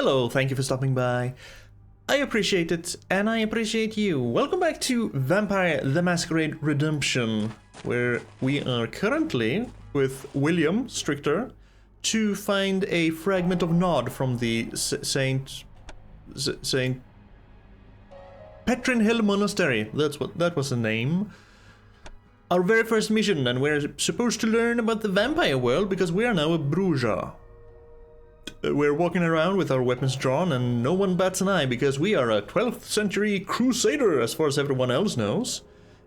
Hello, thank you for stopping by. I appreciate it, and I appreciate you. Welcome back to Vampire the Masquerade Redemption, where we are currently with William Stricter to find a fragment of nod from the Saint Petrin Hill Monastery. That was the name. Our very first mission, and we're supposed to learn about the vampire world because we are now a Bruja. We're walking around with our weapons drawn and no one bats an eye because we are a 12th century crusader as far as everyone else knows.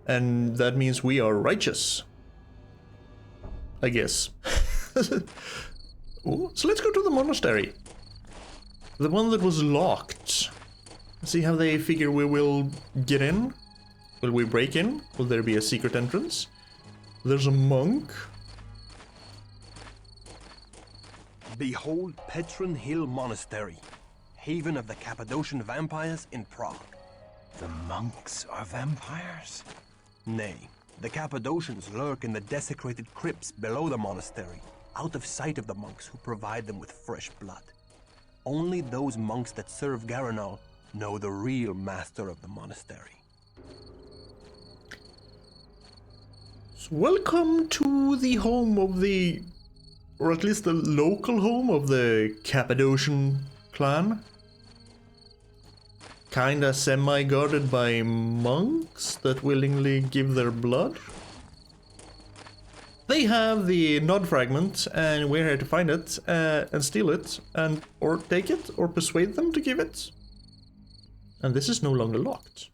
And that means we are righteous. I guess. Ooh, so let's go to the monastery. The one that was locked. See how they figure we will get in? Will we break in? Will there be a secret entrance? There's a monk. Behold Petrin Hill Monastery, haven of the Cappadocian vampires in Prague. The monks are vampires? Nay, the Cappadocians lurk in the desecrated crypts below the monastery, out of sight of the monks who provide them with fresh blood. Only those monks that serve Garanol know the real master of the monastery. So welcome to the home of the... or at least the local home of the Cappadocian clan. Kinda semi-guarded by monks that willingly give their blood. They have the nod fragment and we're here to find it and steal it and or take it or persuade them to give it. And this is no longer locked.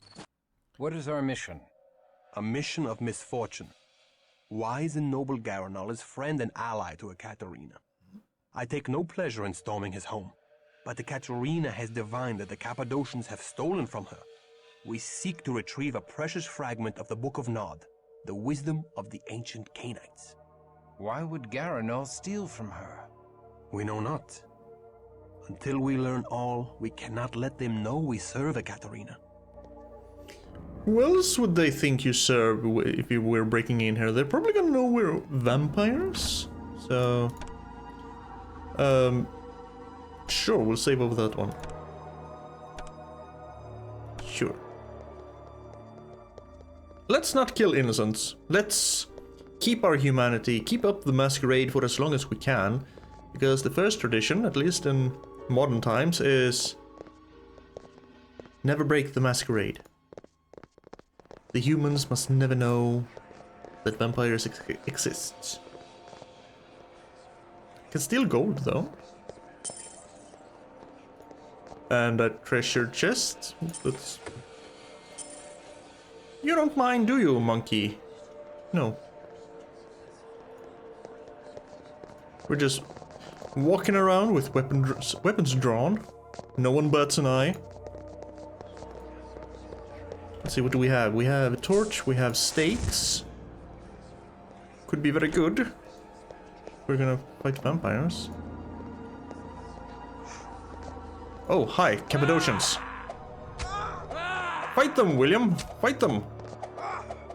What is our mission? A mission of misfortune. Wise and noble Garanol is friend and ally to Ekaterina. I take no pleasure in storming his home, but Ekaterina has divined that the Cappadocians have stolen from her. We seek to retrieve a precious fragment of the Book of Nod, the wisdom of the ancient Canaanites. Why would Garanol steal from her? We know not. Until we learn all, we cannot let them know we serve Ekaterina. Who else would they think you serve if you were breaking in here? They're probably gonna know we're vampires. So... sure, we'll save over that one. Sure. Let's not kill innocents. Let's keep our humanity, keep up the masquerade for as long as we can. Because the first tradition, at least in modern times, is... never break the masquerade. The humans must never know that vampires exist. Can steal gold though. And a treasure chest. That's... You don't mind, do you, monkey? No. We're just walking around with weapons drawn. No one bats an eye. Let's see, what do we have? We have a torch, we have stakes. Could be very good. We're gonna fight vampires. Oh, hi, Cappadocians. Fight them, William! Fight them!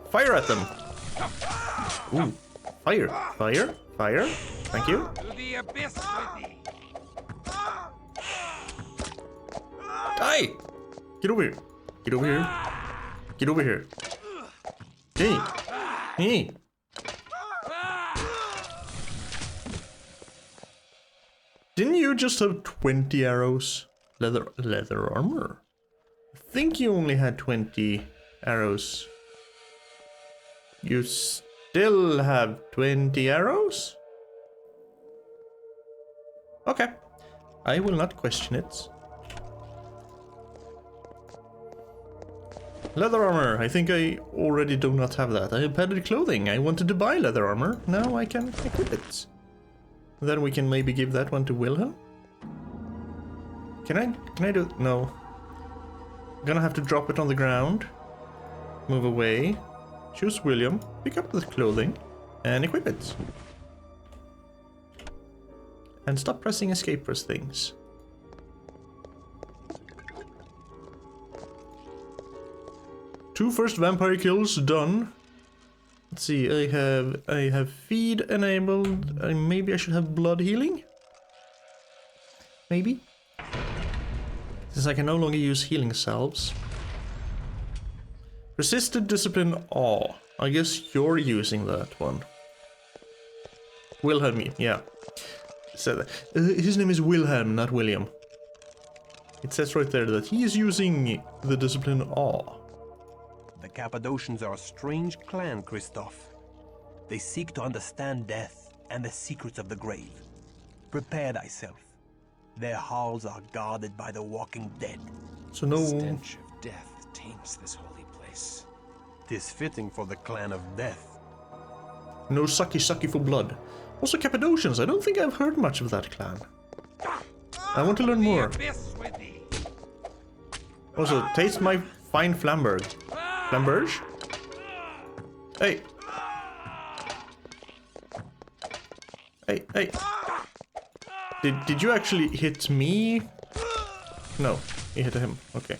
Fire at them! Ooh, fire, fire, fire. Thank you. Die! Get over here. Get over here. Get over here. Hey! Hey! Didn't you just have 20 arrows? Leather armor? I think you only had 20 arrows. You still have 20 arrows? Okay. I will not question it. Leather armor. I think I already do not have that. I have padded clothing. I wanted to buy leather armor. Now I can equip it. Then we can maybe give that one to Wilhelm. Can I do... No. I'm gonna have to drop it on the ground. Move away. Choose William. Pick up the clothing. And equip it. And stop pressing escape for things. Two first vampire kills done. Let's see, I have feed enabled. Maybe I should have blood healing? Maybe? Since I can no longer use healing salves. Resisted discipline awe. I guess you're using that one. Wilhelm, yeah. So, his name is Wilhelm, not William. It says right there that he is using the discipline awe. The Cappadocians are a strange clan, Christoph. They seek to understand death and the secrets of the grave. Prepare thyself. Their halls are guarded by the walking dead. So no... The stench of death taints this holy place. 'Tis fitting for the clan of death. No sucky for blood. Also Cappadocians, I don't think I've heard much of that clan. I want to learn more. Also, taste my fine Flamberg. Flamberge? Hey! Hey! Did you actually hit me? No, you hit him. Okay.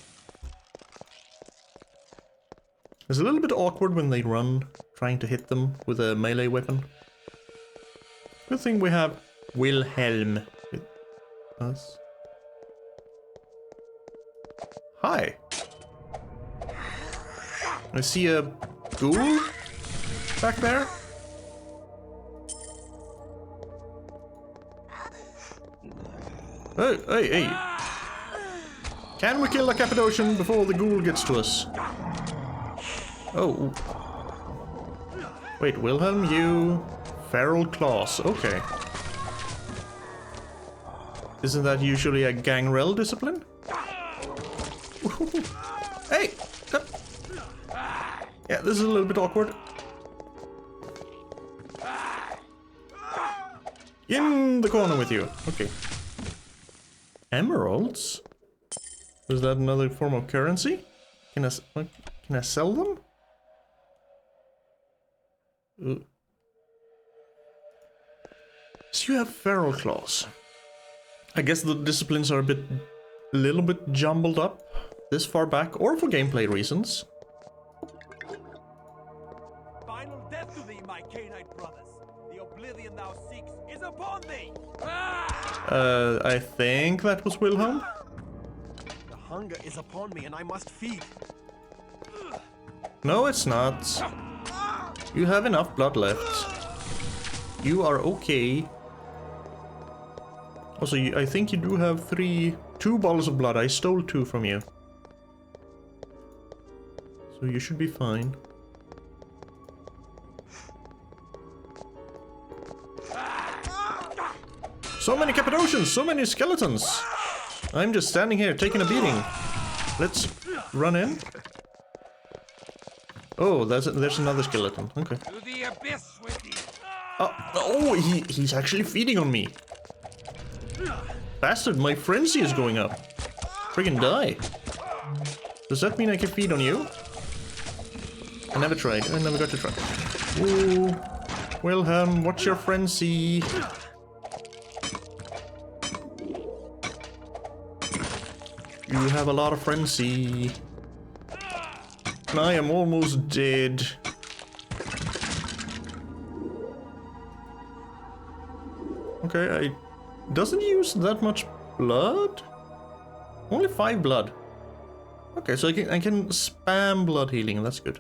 It's a little bit awkward when they run, trying to hit them with a melee weapon. Good thing we have Wilhelm with us. Hi. I see a ghoul back there. Hey. Can we kill the Cappadocian before the ghoul gets to us? Oh. Wait, Wilhelm, you... Feral claws, okay. Isn't that usually a gangrel discipline? Hey! Come. Yeah, this is a little bit awkward. In the corner with you. Okay. Emeralds? Is that another form of currency? Can I sell them? So you have feral claws. I guess the disciplines are a little bit jumbled up this far back, or for gameplay reasons. Final death to thee, my Canaanite brothers. The oblivion thou seeks is upon thee. I think that was Wilhelm. The hunger is upon me and I must feed. No, it's not. You have enough blood left. You are okay. Also, I think you do have two bottles of blood. I stole 2 from you. So you should be fine. So many Cappadocians, so many skeletons. I'm just standing here taking a beating. Let's run in. Oh, there's another skeleton. Okay. To the abyss with thee. Oh, he's actually feeding on me. Bastard, my frenzy is going up. Friggin' die. Does that mean I can feed on you? I never tried. I never got to try. Ooh. Wilhelm, what's your frenzy? You have a lot of frenzy. I am almost dead. Okay, doesn't use that much blood? Only 5 blood. Okay, so I can spam blood healing, that's good.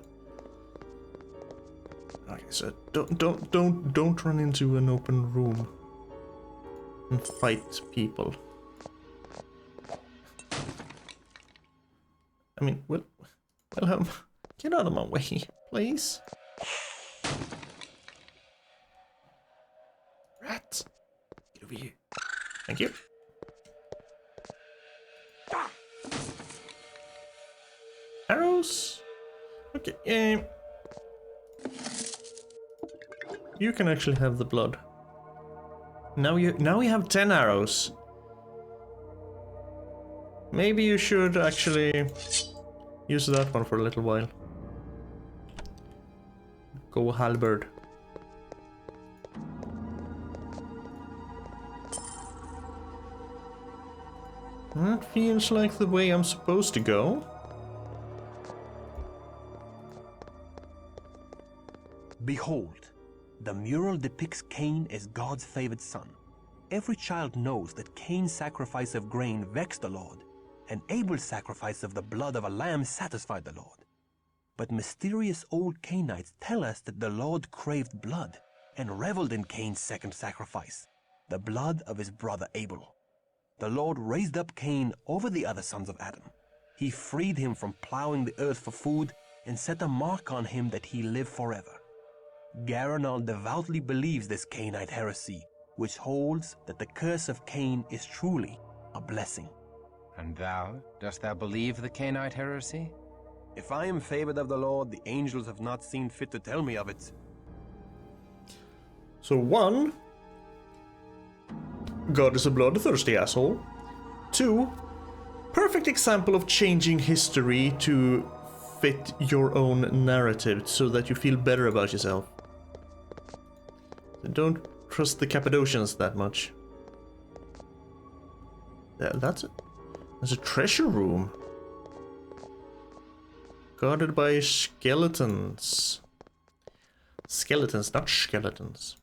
Okay, so don't run into an open room and fight people. I mean, Wilhelm, get out of my way, please. Rat, get over here. Thank you. Arrows. Okay. You can actually have the blood. Now we have 10 arrows. Maybe you should actually use that one for a little while. Go halberd. That feels like the way I'm supposed to go. Behold, the mural depicts Cain as God's favored son. Every child knows that Cain's sacrifice of grain vexed the Lord, and Abel's sacrifice of the blood of a lamb satisfied the Lord. But mysterious old Cainites tell us that the Lord craved blood and reveled in Cain's second sacrifice, the blood of his brother Abel. The Lord raised up Cain over the other sons of Adam. He freed him from plowing the earth for food and set a mark on him that he live forever. Garanal devoutly believes this Cainite heresy, which holds that the curse of Cain is truly a blessing. And thou, dost thou believe the Cainite heresy? If I am favored of the Lord, the angels have not seen fit to tell me of it. So 1, God is a bloodthirsty asshole. 2, perfect example of changing history to fit your own narrative so that you feel better about yourself. Don't trust the Cappadocians that much. That's a treasure room. Guarded by skeletons. Skeletons, not skeletons.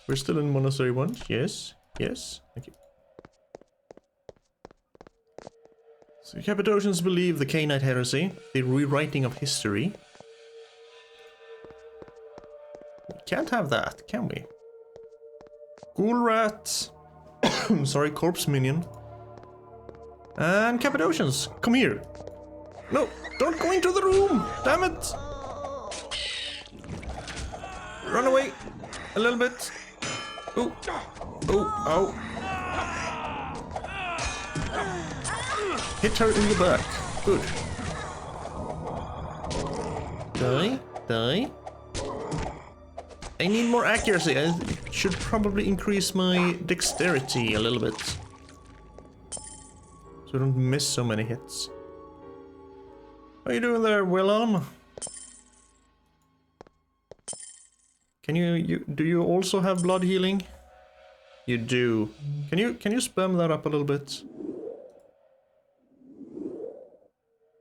We're still in Monastery 1? Yes. Yes. Thank you. So Cappadocians believe the Cainite heresy, the rewriting of history. We can't have that, can we? Ghoul rat. Sorry, corpse minion. And Cappadocians, come here. No, don't go into the room! Damn it! Run away a little bit. Ooh. Oh, ow. Hit her in the back. Good. Die, die. I need more accuracy. I should probably increase my dexterity a little bit. So I don't miss so many hits. How you doing there, Willem? Can do you also have blood healing? You do. Can you spam that up a little bit?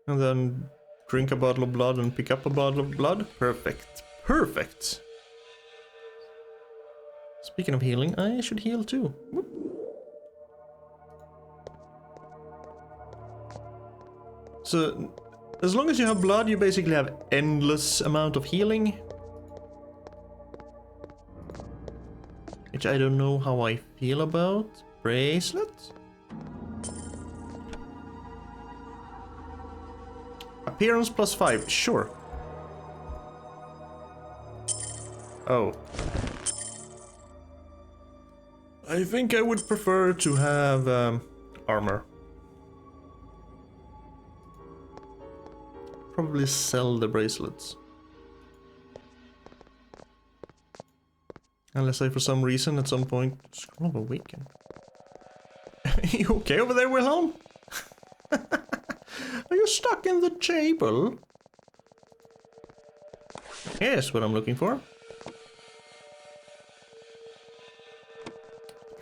And then drink a bottle of blood and pick up a bottle of blood? Perfect. Perfect. Speaking of healing, I should heal too. Whoop. So, as long as you have blood, you basically have endless amount of healing. Which I don't know how I feel about. Bracelet? Appearance +5, sure. Oh. I think I would prefer to have armor. Probably sell the bracelets. Unless I, for some reason, at some point, Scroll of Awaken. You okay over there, Wilhelm? Are you stuck in the table? Here's what I'm looking for.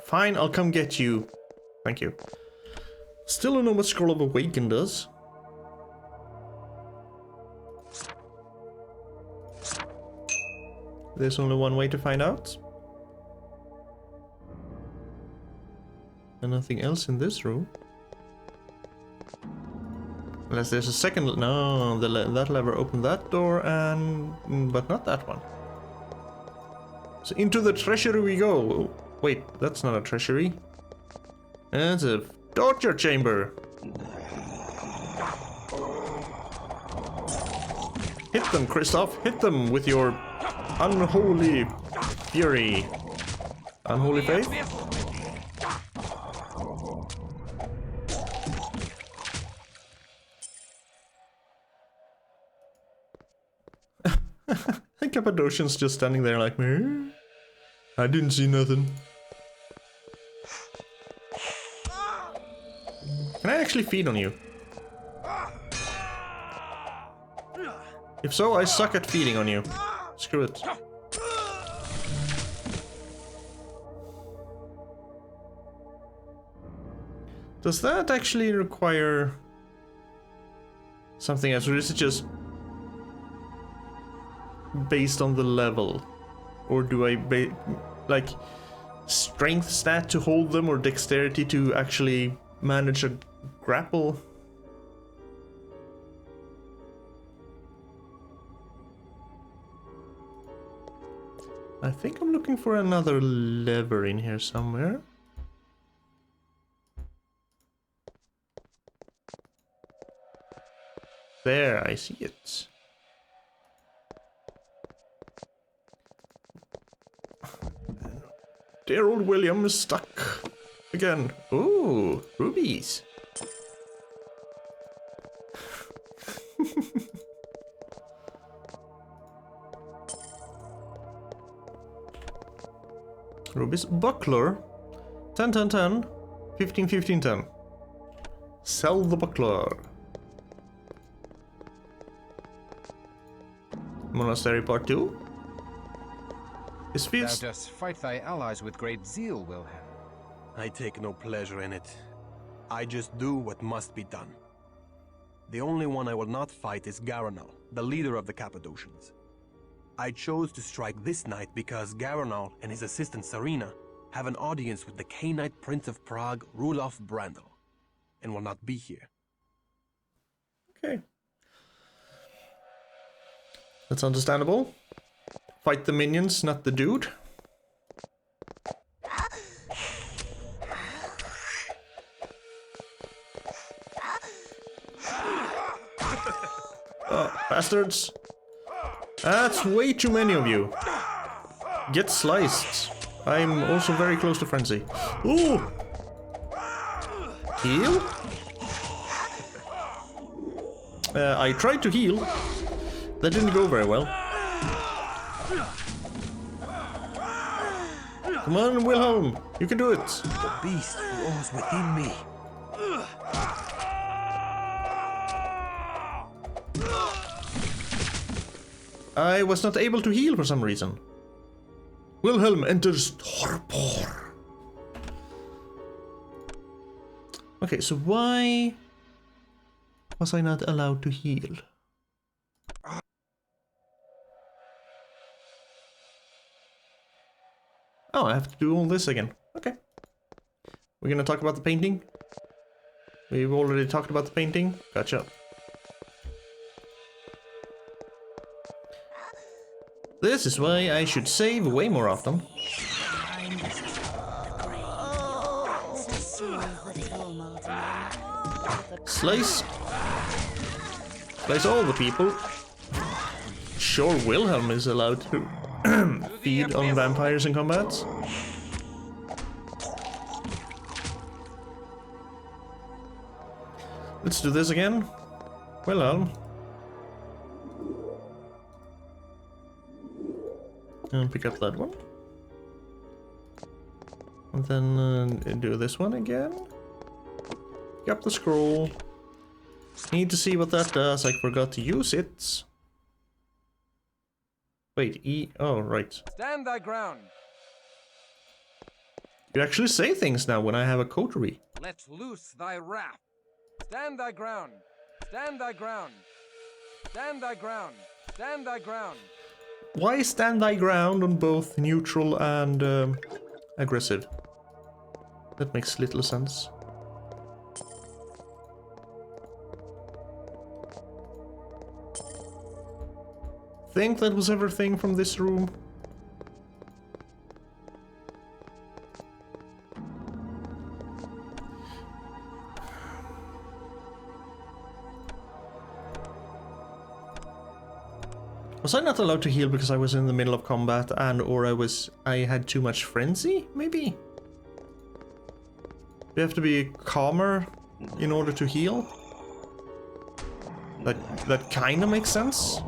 Fine, I'll come get you. Thank you. Still don't know what Scroll of Awaken does. There's only one way to find out. And nothing else in this room. Unless there's a second... No, that lever opened that door and... But not that one. So into the treasury we go. Wait, that's not a treasury. That's a torture chamber. Hit them, Kristoff. Hit them with your unholy fury. Unholy faith? The Cappadocian's just standing there like, me. I didn't see nothing. Can I actually feed on you? If so, I suck at feeding on you. Screw it. Does that actually require something else, or is it just based on the level? Or do I like strength stat to hold them or dexterity to actually manage a grapple. I think I'm looking for another lever in here somewhere. There, I see it. Dear old William is stuck again. Ooh, rubies. Rubies. Buckler. 10, 10, 10. 15, 15, 10. Sell the buckler. Monastery Part 2. This feels... Thou dost fight thy allies with great zeal, Wilhelm. I take no pleasure in it. I just do what must be done. The only one I will not fight is Garanal, the leader of the Cappadocians. I chose to strike this night because Garanal and his assistant Serena have an audience with the Cainite Prince of Prague, Rudolf Brandl, and will not be here. Okay. That's understandable. Fight the minions, not the dude. Oh, bastards. That's way too many of you. Get sliced. I'm also very close to frenzy. Ooh! Heal? I tried to heal. That didn't go very well. Come on, Wilhelm. You can do it. The beast roars within me. I was not able to heal for some reason. Wilhelm enters torpor. Okay, so why was I not allowed to heal? Oh, I have to do all this again. Okay. We're gonna talk about the painting? We've already talked about the painting? Gotcha. This is why I should save way more often. Slice. Slice all the people. Sure, Wilhelm is allowed to feed on vampires in combat. Let's do this again. Wilhelm. And pick up that one. And then do this one again. Pick up the scroll. Need to see what that does. I forgot to use it. Wait, E. Oh, right. Stand thy ground. You actually say things now when I have a coterie. Let loose thy wrath. Stand thy ground. Stand thy ground. Stand thy ground. Stand thy ground. Why stand thy ground on both neutral and aggressive? That makes little sense. Think that was everything from this room? Was I not allowed to heal because I was in the middle of combat and or I had too much frenzy, maybe? You have to be calmer in order to heal? That kinda makes sense.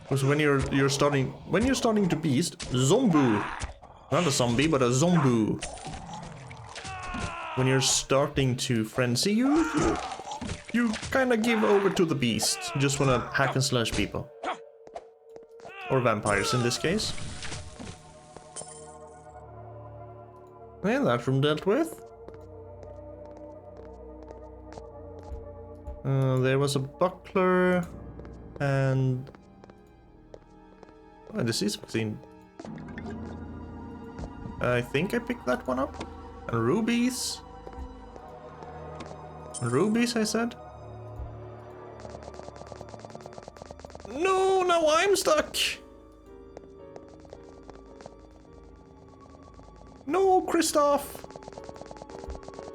Because when you're starting to beast, zombie. Not a zombie, but a zombie. When you're starting to frenzy, you kind of give over to the beast. You just want to hack and slash people. Or vampires in this case. And that room dealt with. There was a buckler and a disease vaccine. I think I picked that one up. And rubies. Rubies, I said. No, now I'm stuck. No, Christoph.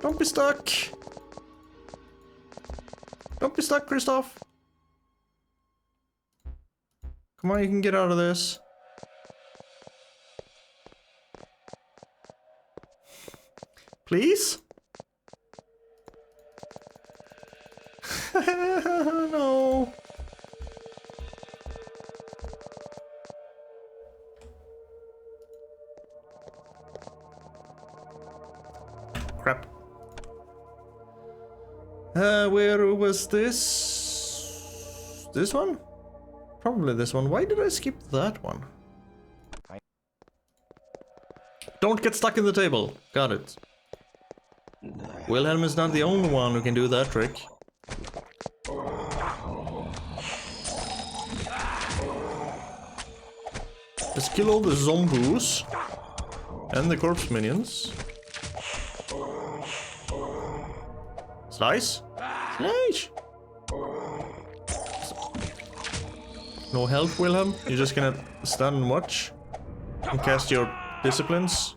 Don't be stuck. Don't be stuck, Christoph. Come on, you can get out of this. Please? No. Crap. Where was this? This one? Probably this one. Why did I skip that one? Don't get stuck in the table. Got it. Wilhelm is not the only one who can do that trick. Let's kill all the zombies and the corpse minions. Slice? Slice! No help, Wilhelm? You're just gonna stand and watch? And cast your disciplines?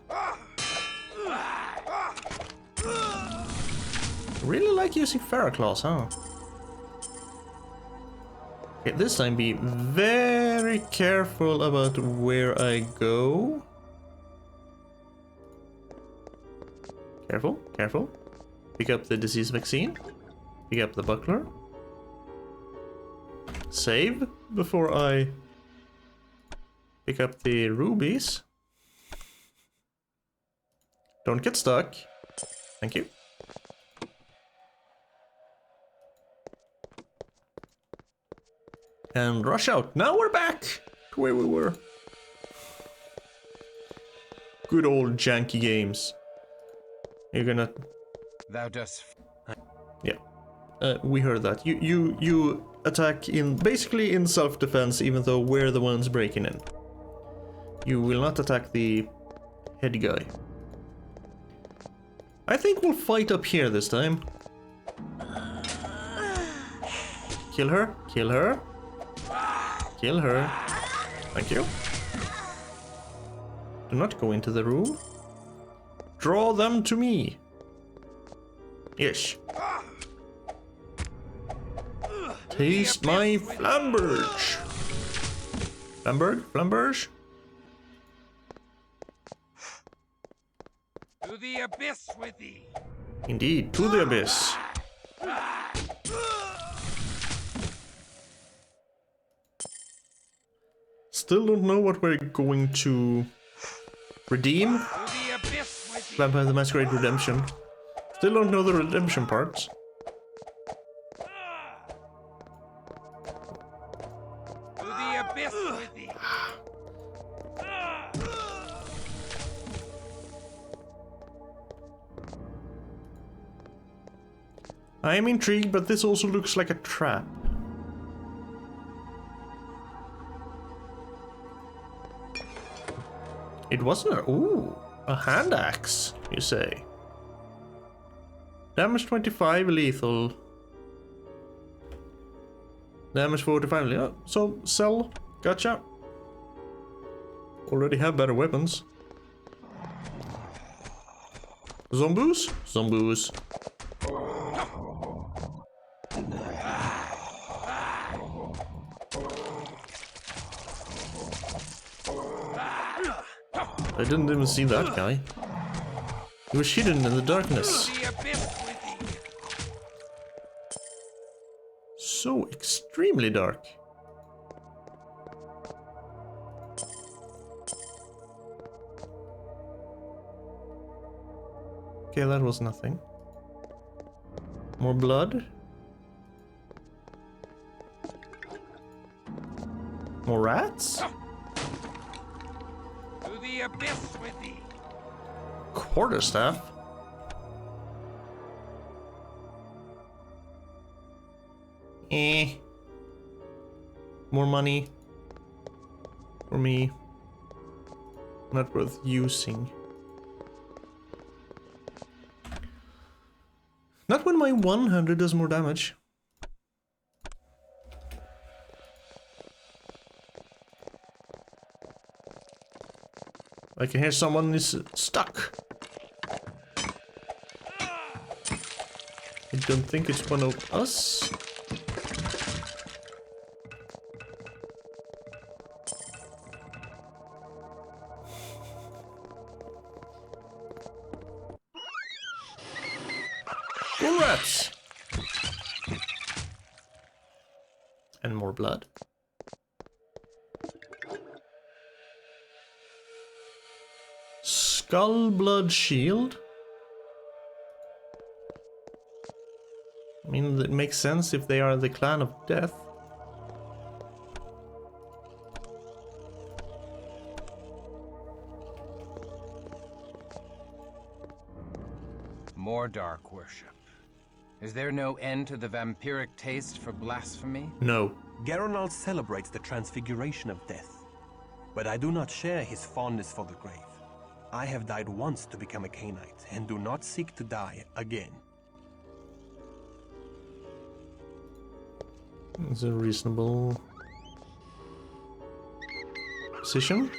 Really like using Ferroclaws, huh? Okay, this time be very careful about where I go. Careful, careful. Pick up the disease vaccine. Pick up the buckler. Save before I pick up the rubies. Don't get stuck. Thank you. And rush out. Now we're back to where we were. Good old janky games. You're gonna... Thou dost... Yeah. We heard that. You attack in basically in self-defense, even though we're the ones breaking in. You will not attack the head guy. I think we'll fight up here this time. Kill her. Kill her. Kill her. Thank you. Do not go into the room. Draw them to me. Yes. Taste my flamberge. Flamberge? To the abyss with thee. Indeed, to the abyss. Still don't know what we're going to redeem. Vampire the Masquerade Redemption. Still don't know the redemption parts. To the abyss with thee. I am intrigued, but this also looks like a trap. It wasn't a... Ooh, a hand axe, you say. Damage 25, lethal. Damage 45, yeah. So, sell. Gotcha. Already have better weapons. Zombies? Zombies. I didn't even see that guy. He was hidden in the darkness. So extremely dark. Okay, that was nothing. More blood. More rats? To the abyss with thee. Quarterstaff? Eh. More money. For me. Not worth using. Not when my 100 does more damage. I can hear someone is stuck. I don't think it's one of us. More rats. And more blood. Skull blood shield. I mean, it makes sense if they are the clan of death. More dark worship. Is there no end to the vampiric taste for blasphemy? No. Garanal celebrates the transfiguration of death, but I do not share his fondness for the grave. I have died once to become a Cainite, and do not seek to die again. It's a reasonable position.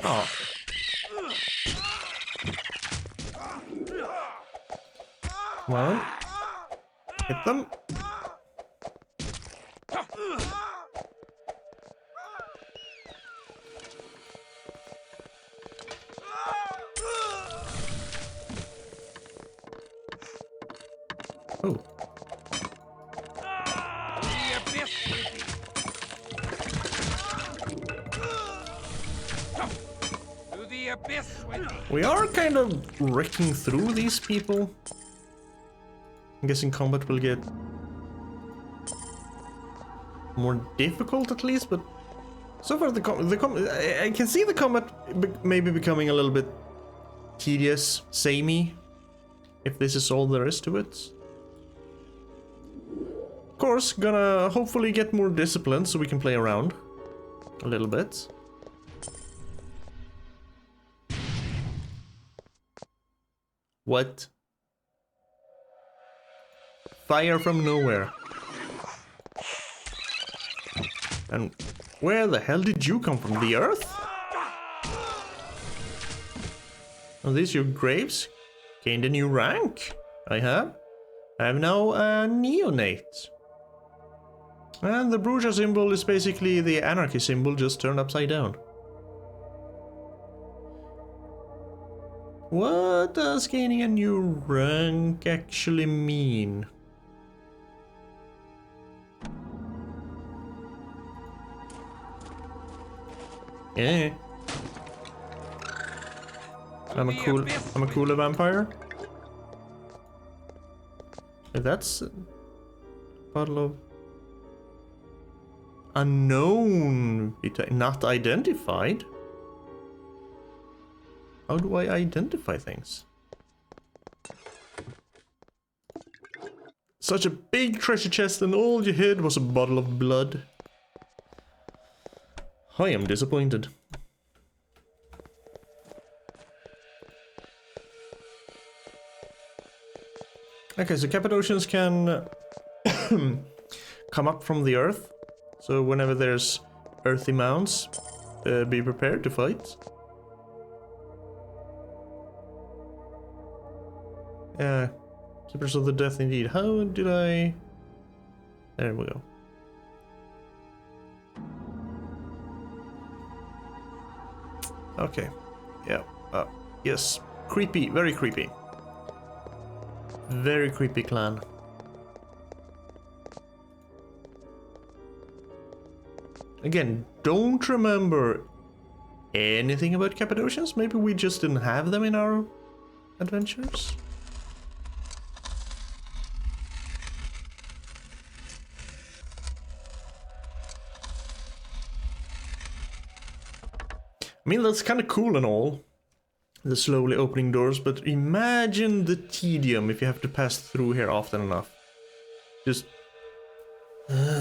Oh. Well, hit them. Oh. To the abyss with me. We are kind of wrecking through these people. I'm guessing combat will get more difficult at least, but so far I can see the combat maybe becoming a little bit tedious, samey, if this is all there is to it. Of course, gonna hopefully get more discipline so we can play around a little bit. What? Fire from nowhere. And where the hell did you come from? The earth? Are these your graves? Gained a new rank? I have. I am now a neonate. And the Bruja symbol is basically the anarchy symbol just turned upside down. What does gaining a new rank actually mean? Yeah. I'm a cooler vampire. That's a bottle of unknown, not identified. How do I identify things? Such a big treasure chest and all you hid was a bottle of blood. I am disappointed. Okay, so Cappadocians can come up from the earth. So whenever there's earthy mounds, be prepared to fight. Yeah, Keepers of the Death indeed. How did I... There we go. Okay, yeah, yes, creepy, very creepy. Very creepy clan. Again, don't remember anything about Cappadocians. Maybe we just didn't have them in our adventures. I mean, that's kind of cool and all, the slowly opening doors, but imagine the tedium if you have to pass through here often enough. Just...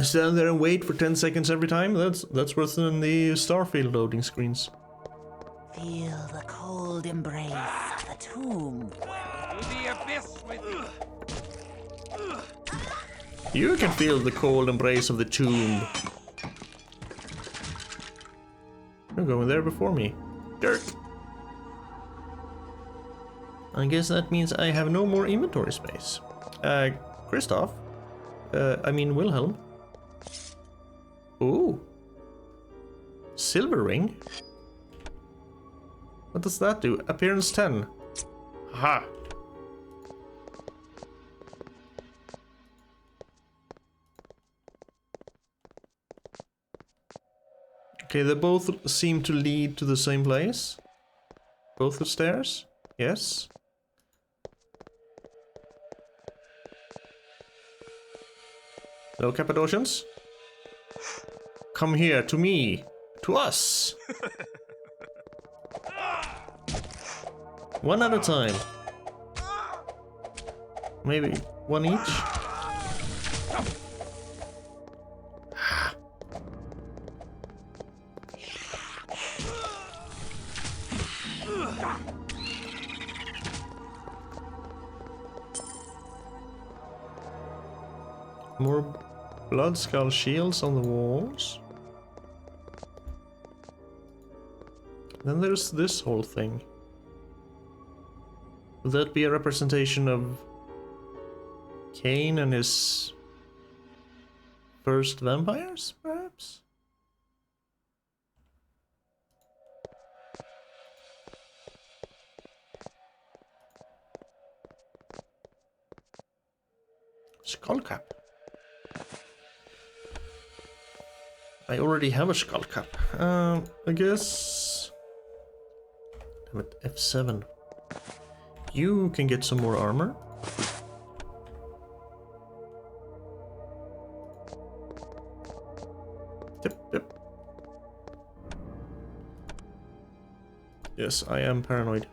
stand there and wait for 10 seconds every time? That's worse than the Starfield loading screens. Feel the cold embrace of the tomb. To the abyss with you. You can feel the cold embrace of the tomb. You're going there before me. Dirt. I guess that means I have no more inventory space. Christoph? I mean Wilhelm. Ooh. Silver ring? What does that do? Appearance 10. Ha! Okay, they both seem to lead to the same place. Both the stairs? Yes. No Cappadocians? Come here, to me. To us. One at a time. Maybe one each? More blood skull shields on the walls. Then there's this whole thing. Would that be a representation of Cain and his first vampires, perhaps? Skull cap. I already have a skull cap. I guess... I'm at F7. You can get some more armor. Yep. Yes, I am paranoid.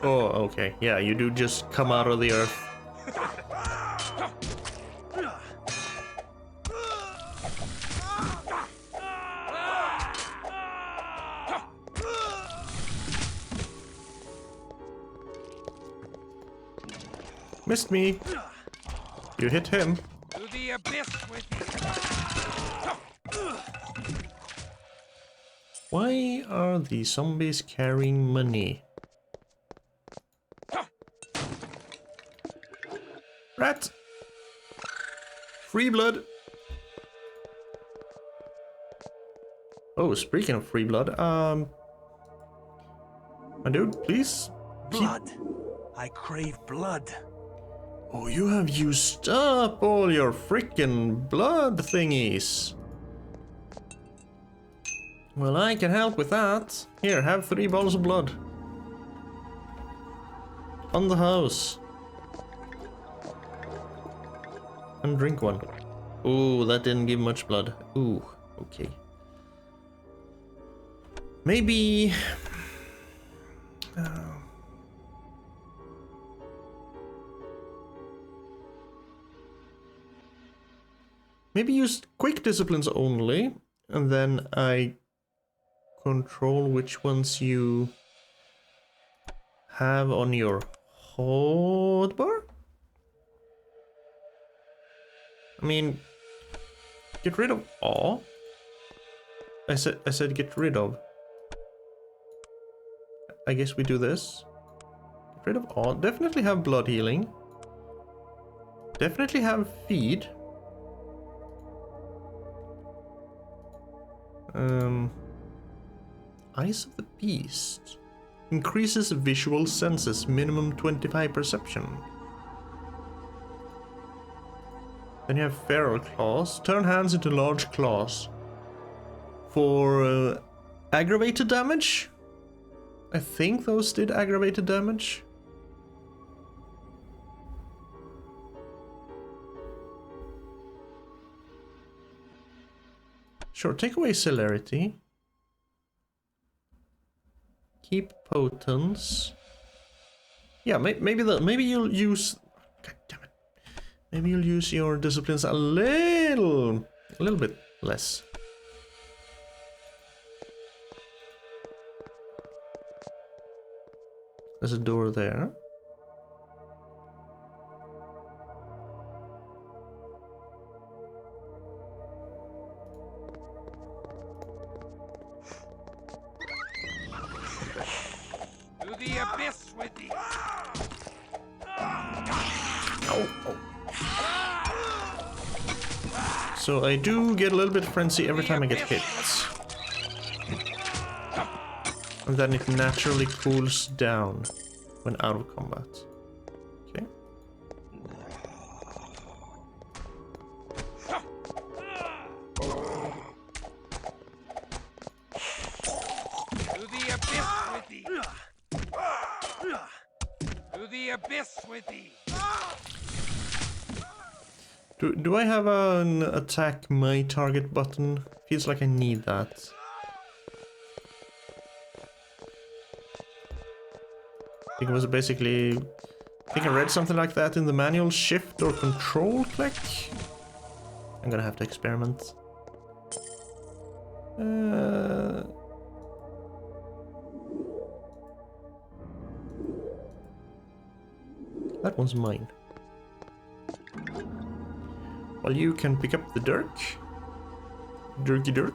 Oh, okay. Yeah, you do just come out of the earth. Missed me. You hit him. To the abyss with you. Why are the zombies carrying money? Rat! Free blood! Oh, speaking of free blood, my dude, please keep... Blood. I crave blood. Oh, you have used up all your freaking blood thingies. Well, I can help with that. Here, have 3 bottles of blood. On the house. And drink one. Ooh, that didn't give much blood. Ooh, okay. Maybe... maybe use quick disciplines only, and then I control which ones you have on your hotbar? I mean, get rid of awe. I said get rid of. I guess we do this. Get rid of awe. Definitely have blood healing. Definitely have feed. Eyes of the Beast. Increases visual senses, minimum 25 perception. Then you have Feral Claws. Turn hands into large claws. For aggravated damage? I think those did aggravated damage. Sure, take away celerity. Keep potence. Yeah, maybe you'll use. God damn it. Maybe you'll use your disciplines a little bit less. There's a door there. To the abyss with thee! So I do get a little bit frenzy every time I get hit. And then it naturally cools down when out of combat. Okay. To the abyss with thee! To the abyss with thee! Do I have an attack my target button? Feels like I need that. I think it was basically... I think I read something like that in the manual. Shift or control click? I'm gonna have to experiment. That one's mine. Well, you can pick up the dirk. Dirky dirk.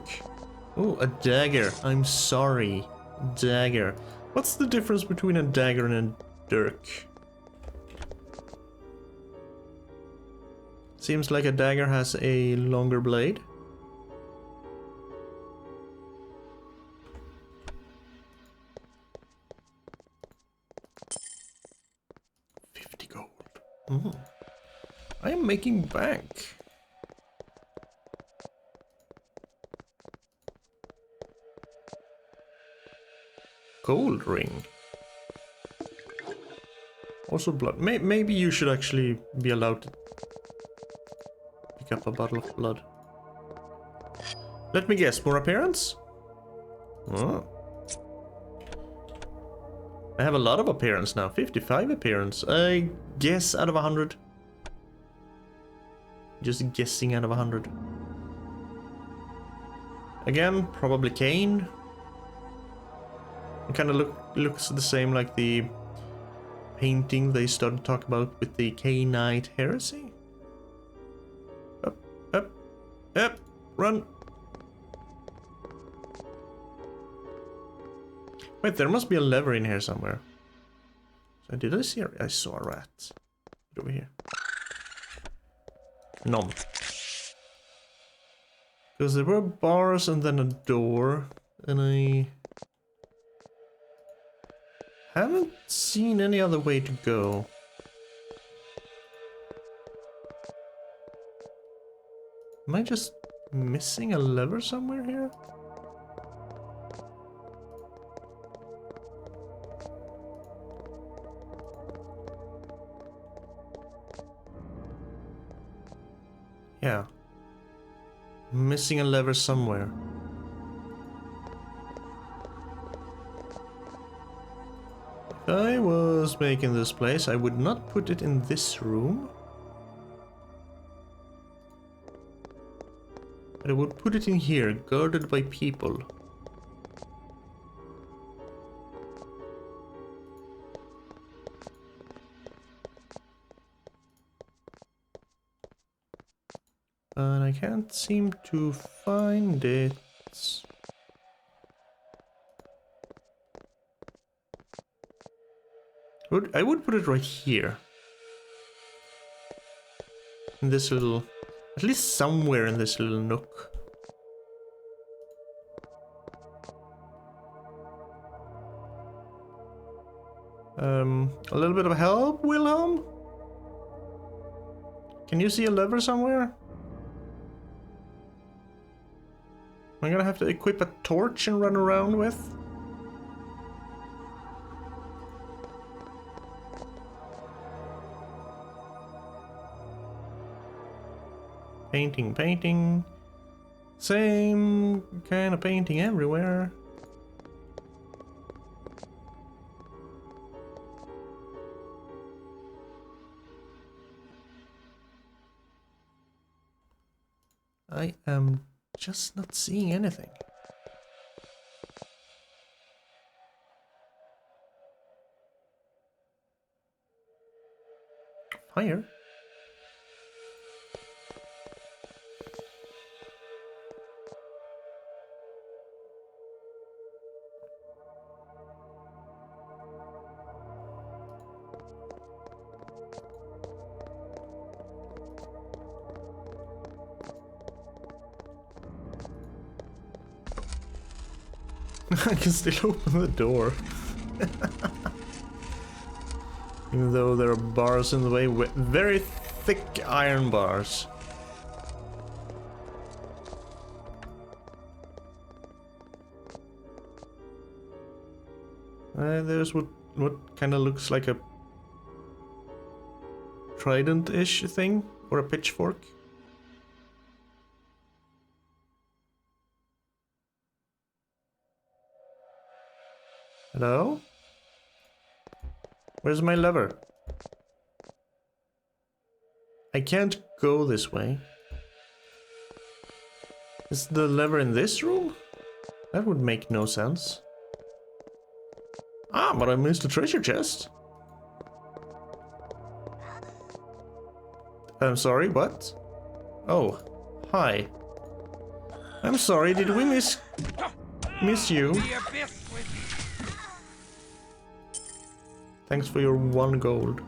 Oh, a dagger. I'm sorry. Dagger. What's the difference between a dagger and a dirk? Seems like a dagger has a longer blade. $50 gold. I am making bank. Gold ring. Also blood. Maybe you should actually be allowed to pick up a bottle of blood. Let me guess, more appearance? Oh. I have a lot of appearance now. 55 appearance. I guess out of 100. Just guessing out of 100. Again, probably Kane. It kind of looks the same like the painting they started to talk about with the K-Knight heresy. Up, up, up, run. Wait, there must be a lever in here somewhere. So did I see I saw a rat. Get over here. None. Because there were bars and then a door, and I haven't seen any other way to go. Am I just missing a lever somewhere here? Yeah. Missing a lever somewhere. If I was making this place, I would not put it in this room. But I would put it in here, guarded by people. But I can't seem to find it. I would put it right here. In this little... At least somewhere in this little nook. A little bit of help, Wilhelm? Can you see a lever somewhere? I'm gonna have to equip a torch and run around with. Painting, painting. Same kind of painting everywhere. I am just not seeing anything. Fire? I can still open the door. Even though there are bars in the way, very thick iron bars. There's what kind of looks like a trident-ish thing, or a pitchfork. Hello? Where's my lever? I can't go this way. Is the lever in this room? That would make no sense. Ah, but I missed the treasure chest. I'm sorry, what? Oh, hi. I'm sorry, did we miss you? Thanks for your 1 gold.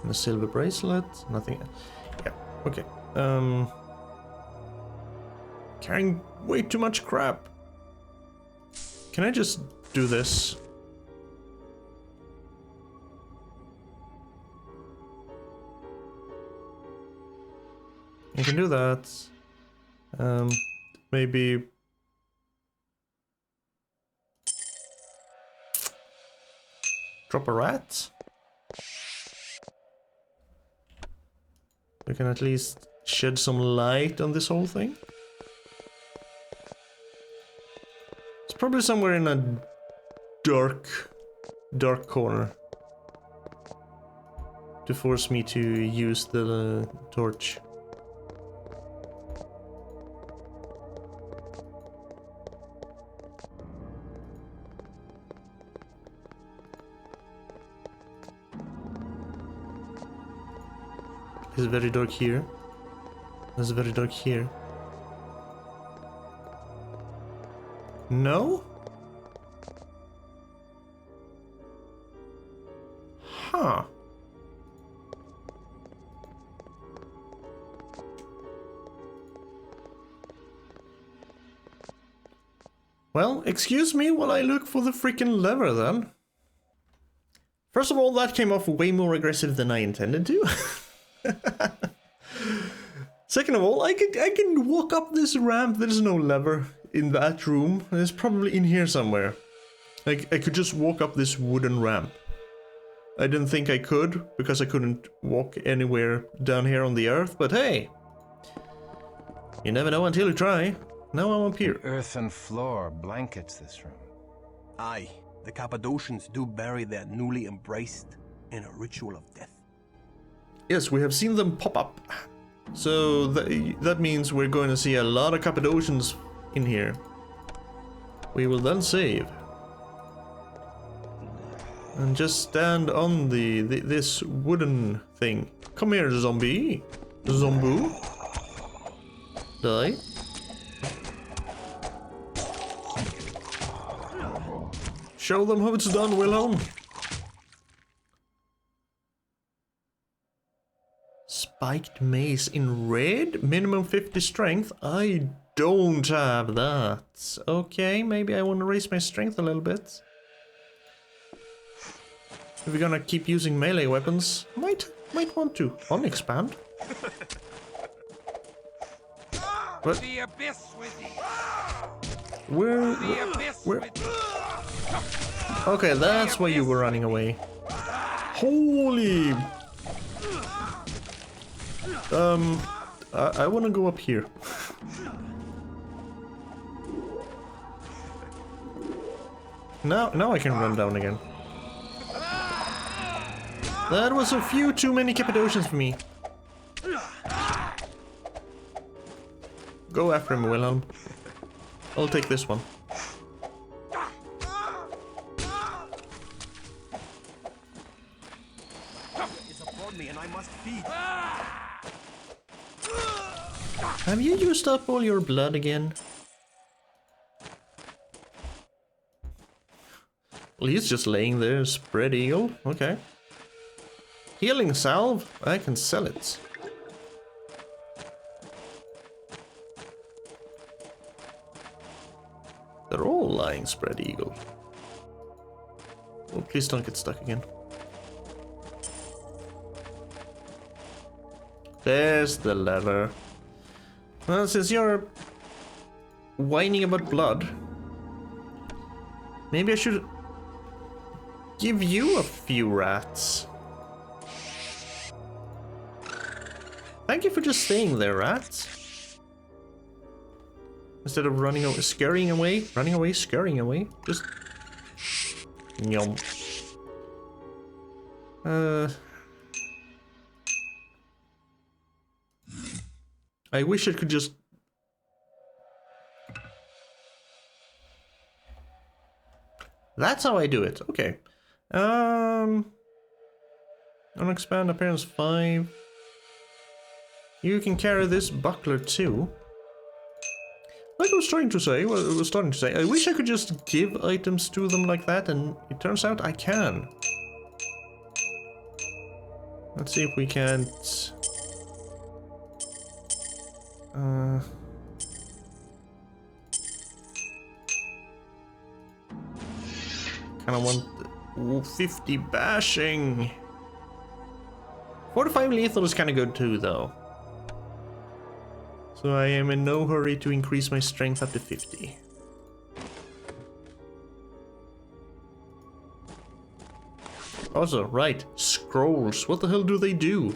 And a silver bracelet, nothing. Yeah, okay. Carrying way too much crap. Can I just do this? I can do that. Maybe. Drop a rat? We can at least shed some light on this whole thing. It's probably somewhere in a dark corner to force me to use the torch. It's very dark here. It's very dark here. No? Huh. Well, excuse me while I look for the freaking lever then. First of all, that came off way more aggressive than I intended to. Second of all, I can walk up this ramp. There's no lever in that room. It's probably in here somewhere. Like, I could just walk up this wooden ramp. I didn't think I could, because I couldn't walk anywhere down here on the earth, but hey! You never know until you try. Now I'm up here. Earthen floor blankets this room. Aye, the Cappadocians do bury their newly embraced in a ritual of death. Yes, we have seen them pop up. So that means we're going to see a lot of Cappadocians in here. We will then save. And just stand on this wooden thing. Come here, zombie. Zombu. Die. Show them how it's done, Wilhelm. Spiked mace in red, minimum 50 strength. I don't have that. Okay, maybe I want to raise my strength a little bit. If we're gonna keep using melee weapons, might want to unexpand. But The abyss with thee. where? Okay, that's why you were running away. Holy. I want to go up here. Now I can run down again. That was a few too many Cappadocians for me. Go after him, Wilhelm. I'll take this one. It's upon me and I must feed. Have you used up all your blood again? Well, he's just laying there, spread eagle. Okay. Healing salve? I can sell it. They're all lying spread eagle. Oh, please don't get stuck again. There's the lever. Well, since you're whining about blood, maybe I should give you a few rats. Thank you for just staying there, rats. Instead of running away, scurrying away, running away, scurrying away, just... Yum. I wish I could just... That's how I do it, okay. Unexpand appearance 5. You can carry this buckler too. Like I was starting to say, I wish I could just give items to them like that, and it turns out I can. Let's see if we can't... Kinda want... Ooh, 50 bashing! 45 lethal is kinda good too, though. So I am in no hurry to increase my strength up to 50. Also, right, scrolls. What the hell do they do?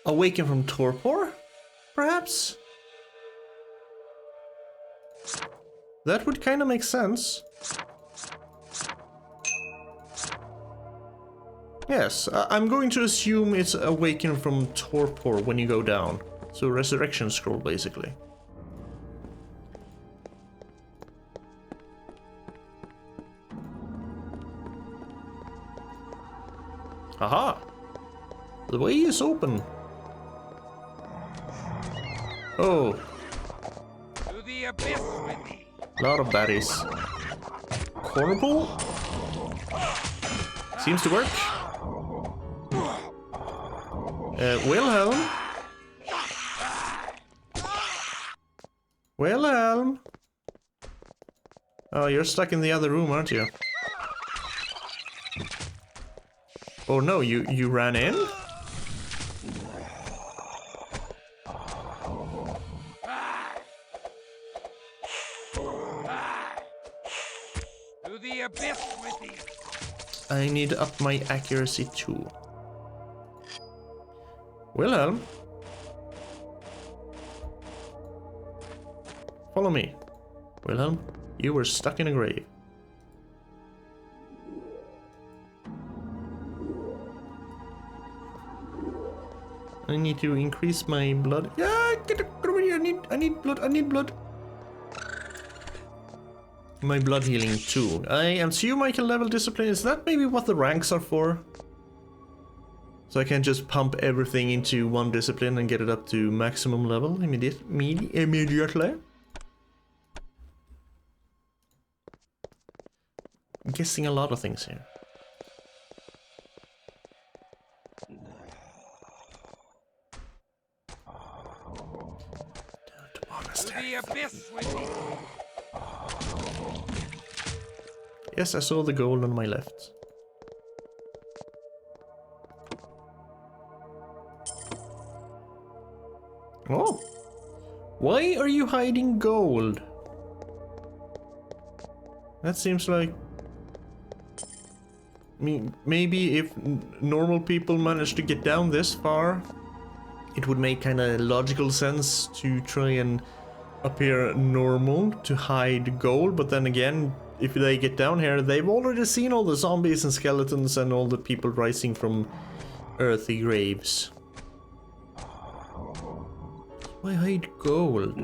Awaken from torpor, perhaps? That would kind of make sense. Yes, I'm going to assume it's awaken from torpor when you go down. So resurrection scroll, basically. Aha! The way is open. Oh. To the abyss with thee. Lot of baddies. Horrible? Seems to work. Wilhelm? Wilhelm? Oh, you're stuck in the other room, aren't you? Oh no, you ran in? To the abyss with thee. I need to up my accuracy too. Wilhelm? Follow me. Wilhelm, you were stuck in a grave. I need to increase my blood. Yeah, get over here. I need blood. My blood healing too. I assume I can level discipline. Is that maybe what the ranks are for? So I can just pump everything into one discipline and get it up to maximum level immediately. I'm guessing a lot of things here. To the abyss with thee. Yes, I saw the goal on my left. Oh! Why are you hiding gold? That seems like... I mean, maybe if normal people manage to get down this far, it would make kind of logical sense to try and appear normal to hide gold, but then again, if they get down here, they've already seen all the zombies and skeletons and all the people rising from earthy graves. Why hide gold?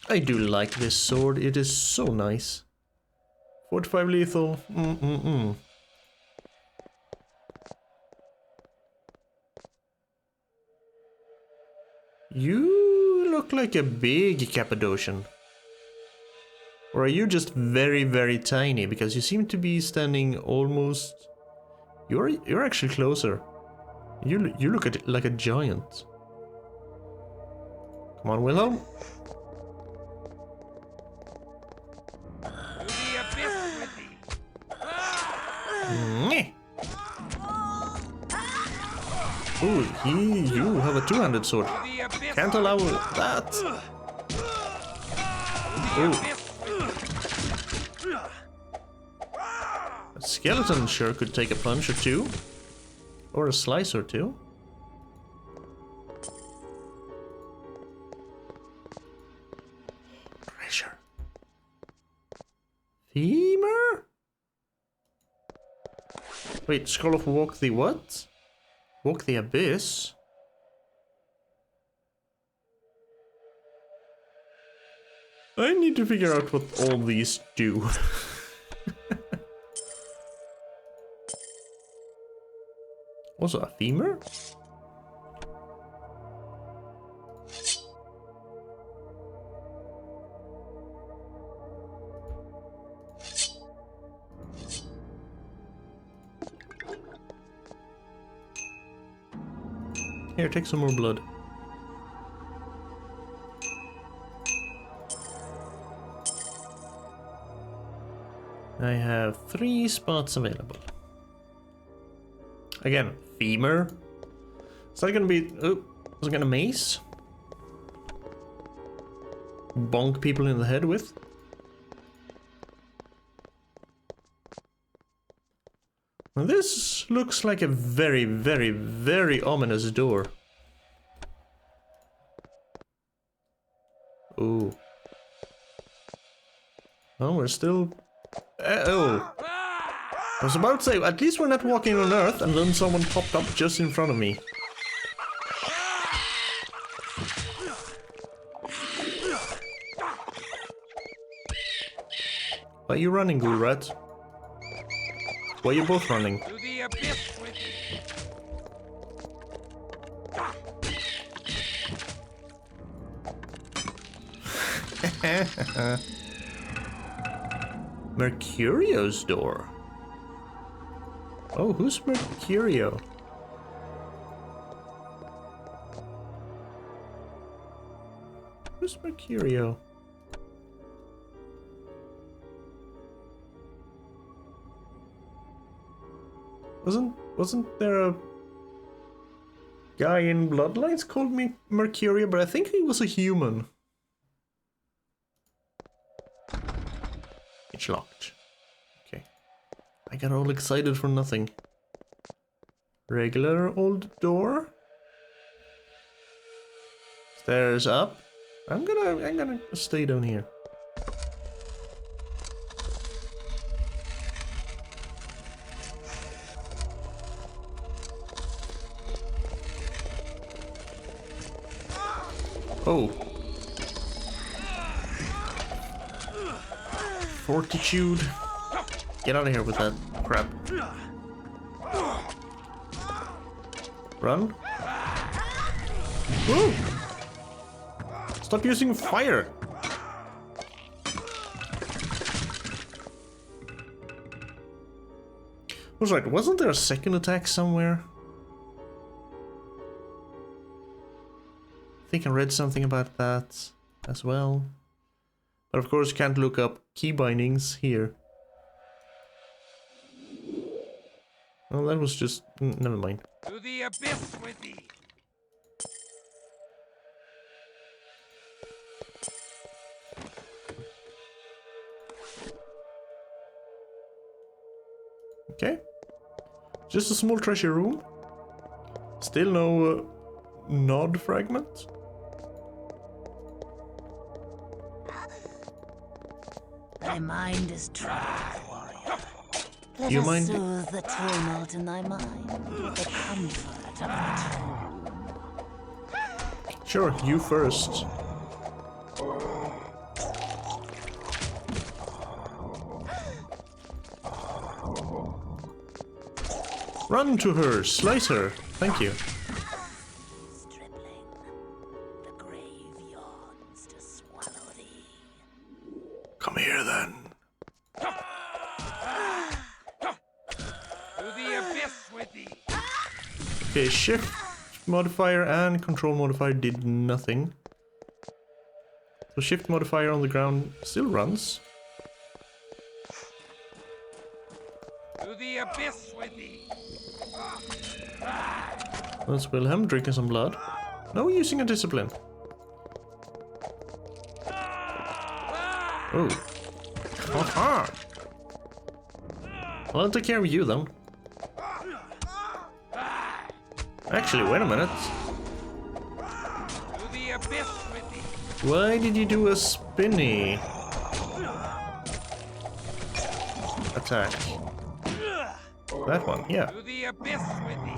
I do like this sword, it is so nice. 45 lethal, You look like a big Cappadocian. Or are you just very, very tiny? Because you seem to be standing almost... You're actually closer. You look at it like a giant. Come on, Wilhelm. Ooh, you have a two-handed sword. Can't allow that. Ooh. A skeleton sure could take a punch or two. Or a slice or two. Treasure. Femur? Wait, Scroll of Walk the what? Walk the Abyss? I need to figure out what all these do. Also a femur? Here, take some more blood. I have 3 spots available. Again, femur. Is that gonna be... Oh, is it gonna mace? Bonk people in the head with? Now this looks like a very, very, very ominous door. Ooh. Oh, we're still... oh. I was about to say, at least we're not walking on Earth and then someone popped up just in front of me. Why are you running, Ghoul Rat? Why are you both running? To the abyss with Mercurio's door. Oh, who's Mercurio? Who's Mercurio? Wasn't there a guy in Bloodlines called me Mercurio, but I think he was a human. It's locked. Okay. I got all excited for nothing. Regular old door. Stairs up. I'm gonna stay down here. Oh. Fortitude. Get out of here with that crap. Run. Woo! Stop using fire. I was right, wasn't there a second attack somewhere? I think I read something about that as well. But of course, can't look up key bindings here. Well, that was just... never mind. to the abyss with thee. Okay. Just a small treasure room. Still no nod fragment. Thy mind is troubled, warrior. Let You us mind- soothe the tumult in thy mind with the comfort of the tomb. Sure, you first. Run to her, slice her. Thank you. Stripling, the grave yawns to swallow thee. Come here then. To the abyss with thee! Okay, shift modifier and control modifier did nothing. So shift modifier on the ground still runs. To the abyss with thee! That's Wilhelm drinking some blood. No using a discipline. Oh. Haha. Well, I'll take care of you then. Actually, wait a minute. To the abyss with thee! Why did you do a spinny attack? That one, yeah. To the abyss with thee!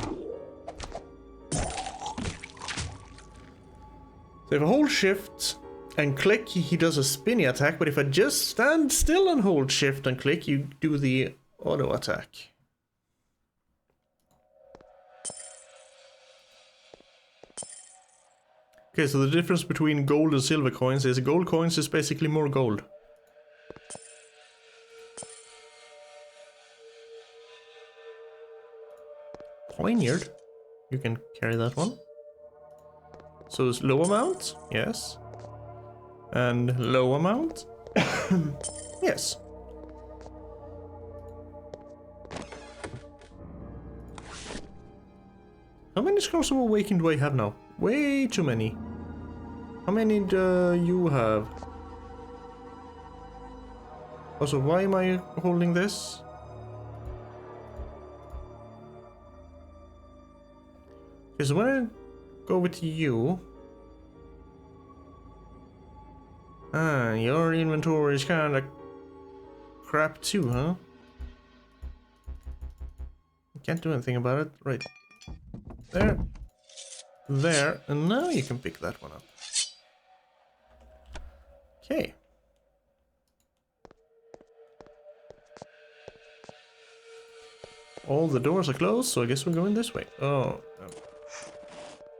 So if I hold shift and click, he does a spinny attack, but if I just stand still and hold shift and click, you do the auto attack. Okay, so the difference between gold and silver coins is gold coins is basically more gold. Poignard? You can carry that one. So it's low amount? Yes. And low amount? Yes. How many Scrolls of Awakening do I have now? Way too many. How many do you have? Also, why am I holding this? Okay, so when I go with you... Ah, your inventory is kinda crap too, huh? Can't do anything about it. Right. There. There. And now you can pick that one up. Okay. All the doors are closed, so I guess we're going this way. Oh.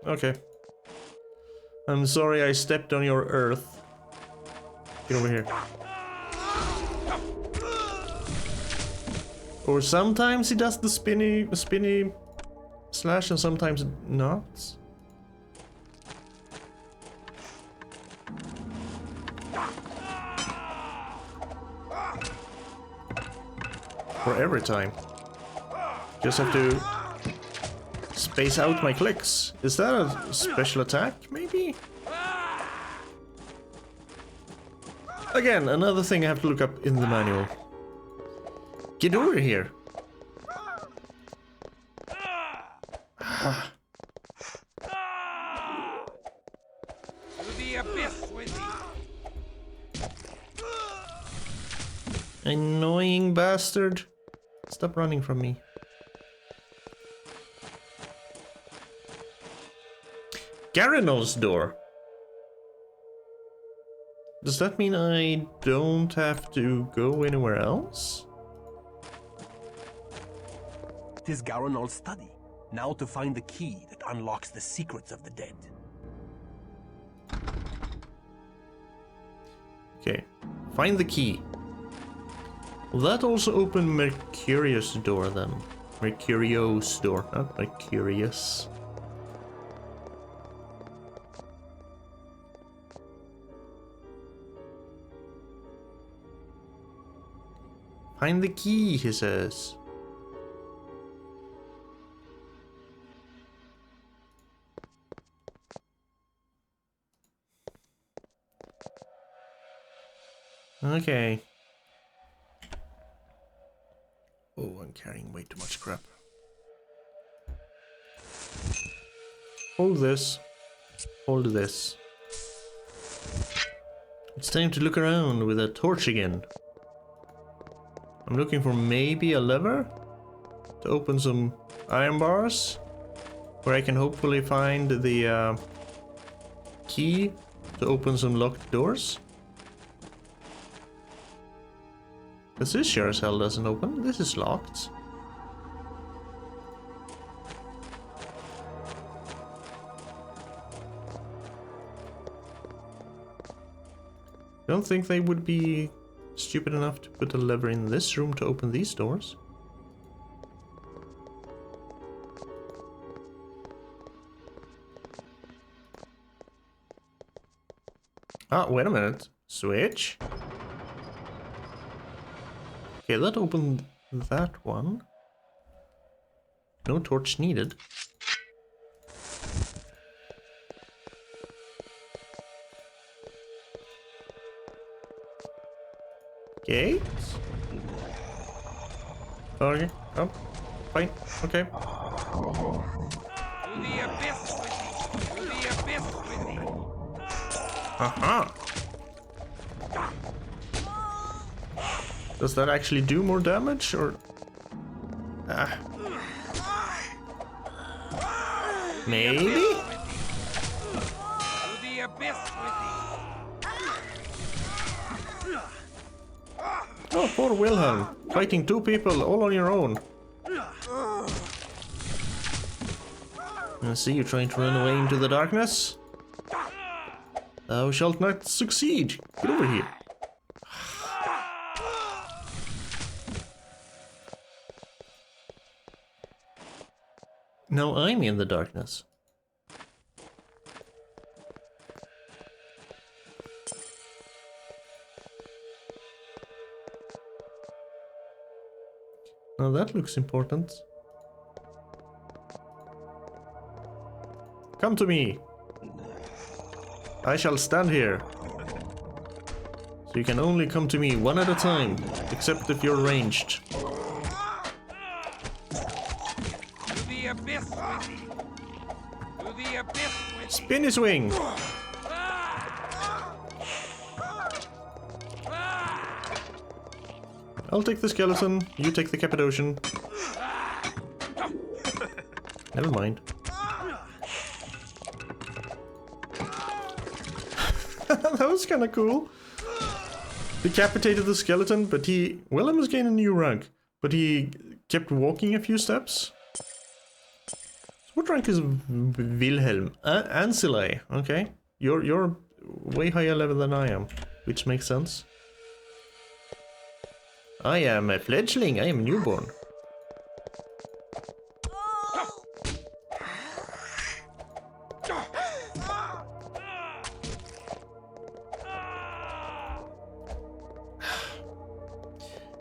Okay. I'm sorry I stepped on your earth. Get over here. Or sometimes he does the spinny slash and sometimes not. Or every time. Just have to space out my clicks. Is that a special attack, maybe? Again, another thing I have to look up in the manual. Get over here. To the abyss with thee! Annoying bastard. Stop running from me. Garanol's door. Does that mean I don't have to go anywhere else? 'Tis Garanol's study. Now to find the key that unlocks the secrets of the dead. Okay. Find the key. Will that also open Mercurius' door then? Mercurios' door, not Mercurius. Find the key, he says. Okay. Oh, I'm carrying way too much crap. Hold this. Hold this. It's time to look around with a torch again. I'm looking for maybe a lever to open some iron bars, where I can hopefully find the key to open some locked doors. This sure as hell doesn't open. This is locked. Don't think they would be stupid enough to put a lever in this room to open these doors. Ah, wait a minute. Switch. Okay, that opened that one. No torch needed. Gate? Okay, oh, fine, okay. To the abyss with thee! To the abyss with thee! Aha! Does that actually do more damage, or... Ah. Maybe? To the abyss with thee! Oh, poor Wilhelm. Fighting two people all on your own. I see you trying to run away into the darkness. Thou shalt not succeed. Get over here. Now I'm in the darkness. Now that looks important. Come to me. I shall stand here. So you can only come to me one at a time, except if you're ranged. To the abyss with thee! To the abyss with thee! Spinny swing! I'll take the skeleton, you take the Cappadocian. Never mind. That was kinda cool. Decapitated the skeleton, but he... Willem has gained a new rank, but he kept walking a few steps. So what rank is Wilhelm? Ancillary, okay. You're way higher level than I am, which makes sense. I am a fledgling, I am newborn.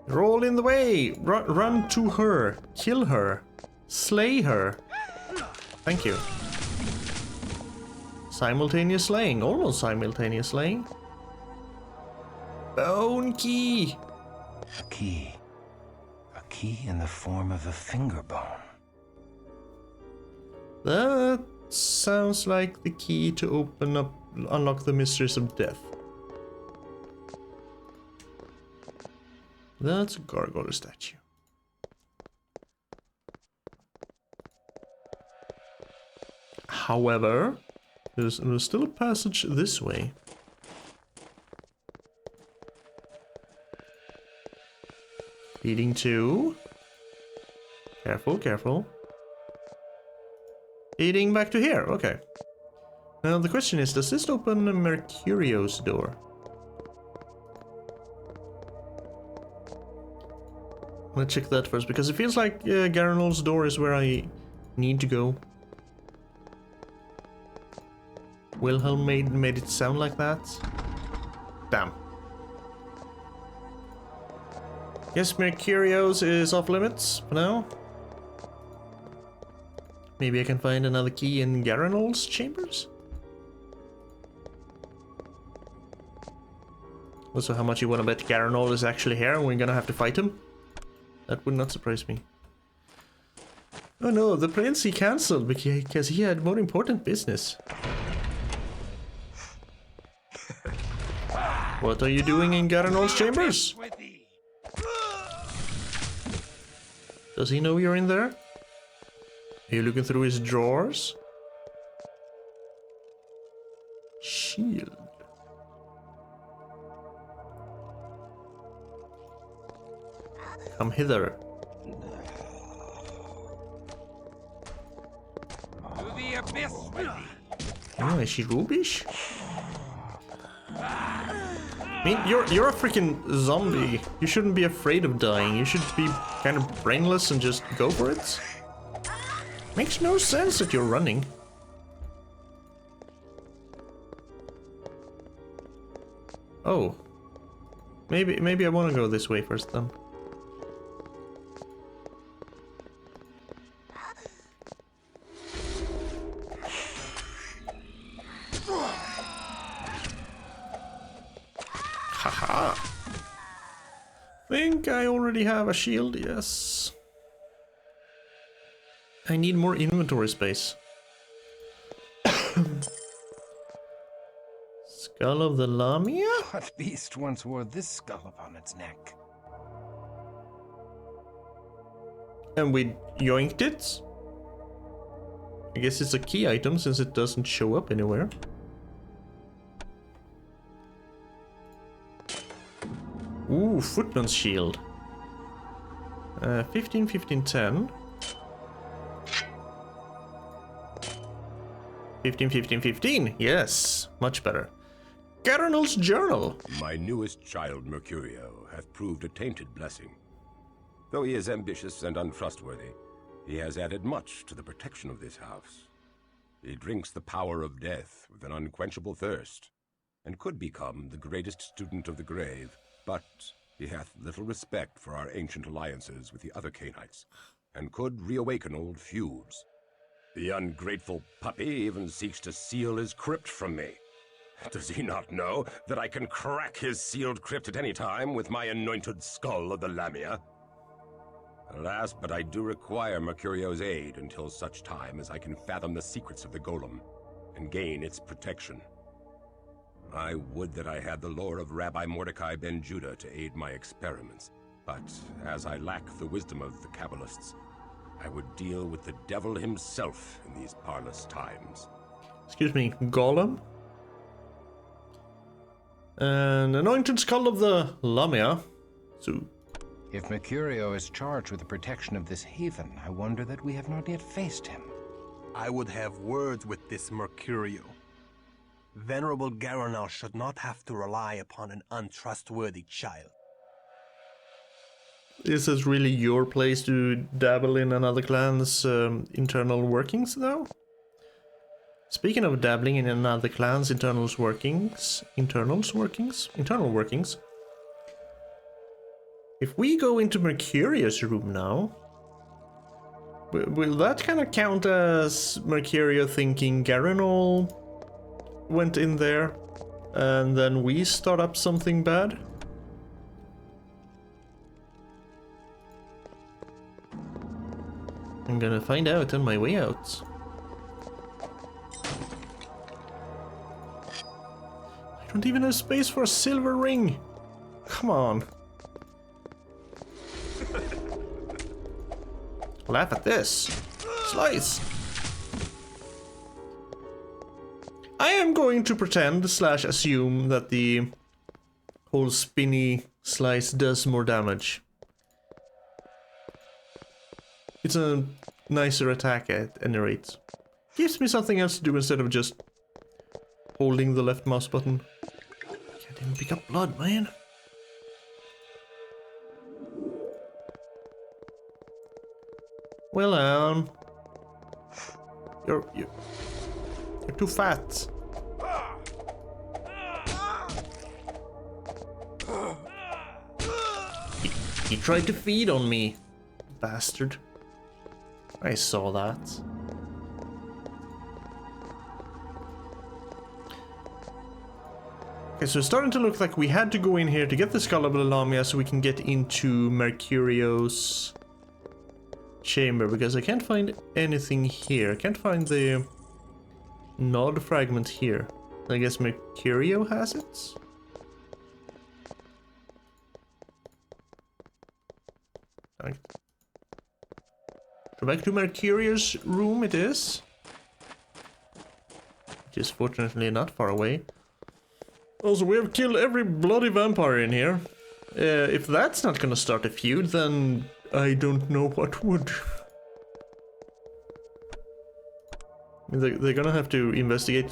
Roll in the way! Run to her! Kill her! Slay her! Thank you. Simultaneous slaying, almost simultaneous slaying. Bone key! A key. A key in the form of a finger bone. That sounds like the key to unlock the mysteries of death. That's a gargoyle statue. However, there's still a passage this way. Leading to... Careful, careful. Leading back to here, okay. Now the question is, does this open Mercurio's door? Let's check that first, because it feels like Garanol's door is where I need to go. Wilhelm made it sound like that. Damn. Guess Mercurio's is off limits for now. Maybe I can find another key in Garanol's chambers? Also, how much you want to bet Garanol is actually here and we're gonna have to fight him? That would not surprise me. Oh no, the prince he cancelled because he had more important business. What are you doing in Garanol's chambers? Does he know you're in there? Are you looking through his drawers? Shield. Come hither. To the abyss with thee. Oh, is she rubish? I mean, you're a freaking zombie. You shouldn't be afraid of dying. You should be kind of brainless and just go for it. Makes no sense that you're running. Oh. Maybe I want to go this way first then. Haha. Think I already have a shield, yes. I need more inventory space. Skull of the Lamia? What beast once wore this skull upon its neck? And we yoinked it? I guess it's a key item since it doesn't show up anywhere. Ooh, Footman's Shield. 15, 15, 10. 15, 15, 15. Yes, much better. Garanol's Journal. My newest child, Mercurio, hath proved a tainted blessing. Though he is ambitious and untrustworthy, he has added much to the protection of this house. He drinks the power of death with an unquenchable thirst, and could become the greatest student of the grave, but he hath little respect for our ancient alliances with the other Cainites, and could reawaken old feuds. The ungrateful puppy even seeks to seal his crypt from me. Does he not know that I can crack his sealed crypt at any time with my anointed skull of the Lamia? Alas, but I do require Mercurio's aid until such time as I can fathom the secrets of the golem and gain its protection. I would that I had the lore of Rabbi Mordecai ben Judah to aid my experiments, but as I lack the wisdom of the Kabbalists, I would deal with the devil himself in these parlous times. Excuse me, Golem? An anointed skull of the Lamia. So, If Mercurio is charged with the protection of this haven, I wonder that we have not yet faced him. I would have words with this Mercurio. Venerable Garanol should not have to rely upon an untrustworthy child. is this really your place to dabble in another clan's internal workings, though? Speaking of dabbling in another clan's internal workings, if we go into Mercurio's room now, will that kind of count as Mercurio thinking Garanol went in there and then we start up something bad? I'm gonna find out on my way out. I don't even have space for a silver ring. Come on. Laugh at this. Slice. I am going to pretend / assume that the whole spinny slice does more damage. It's a nicer attack at any rate. Gives me something else to do instead of just holding the left mouse button. Can't even pick up blood, man. Well, you're too fat. He tried to feed on me, bastard. I saw that. Okay, so it's starting to look like we had to go in here to get the Skull of the Lamia so we can get into Mercurio's chamber because I can't find anything here. I can't find the nod fragment here. I guess Mercurio has it? Right. So back to Mercurio's room it is. Which is fortunately not far away. Also, we have killed every bloody vampire in here. If that's not gonna start a feud, then I don't know what would. They're gonna have to investigate.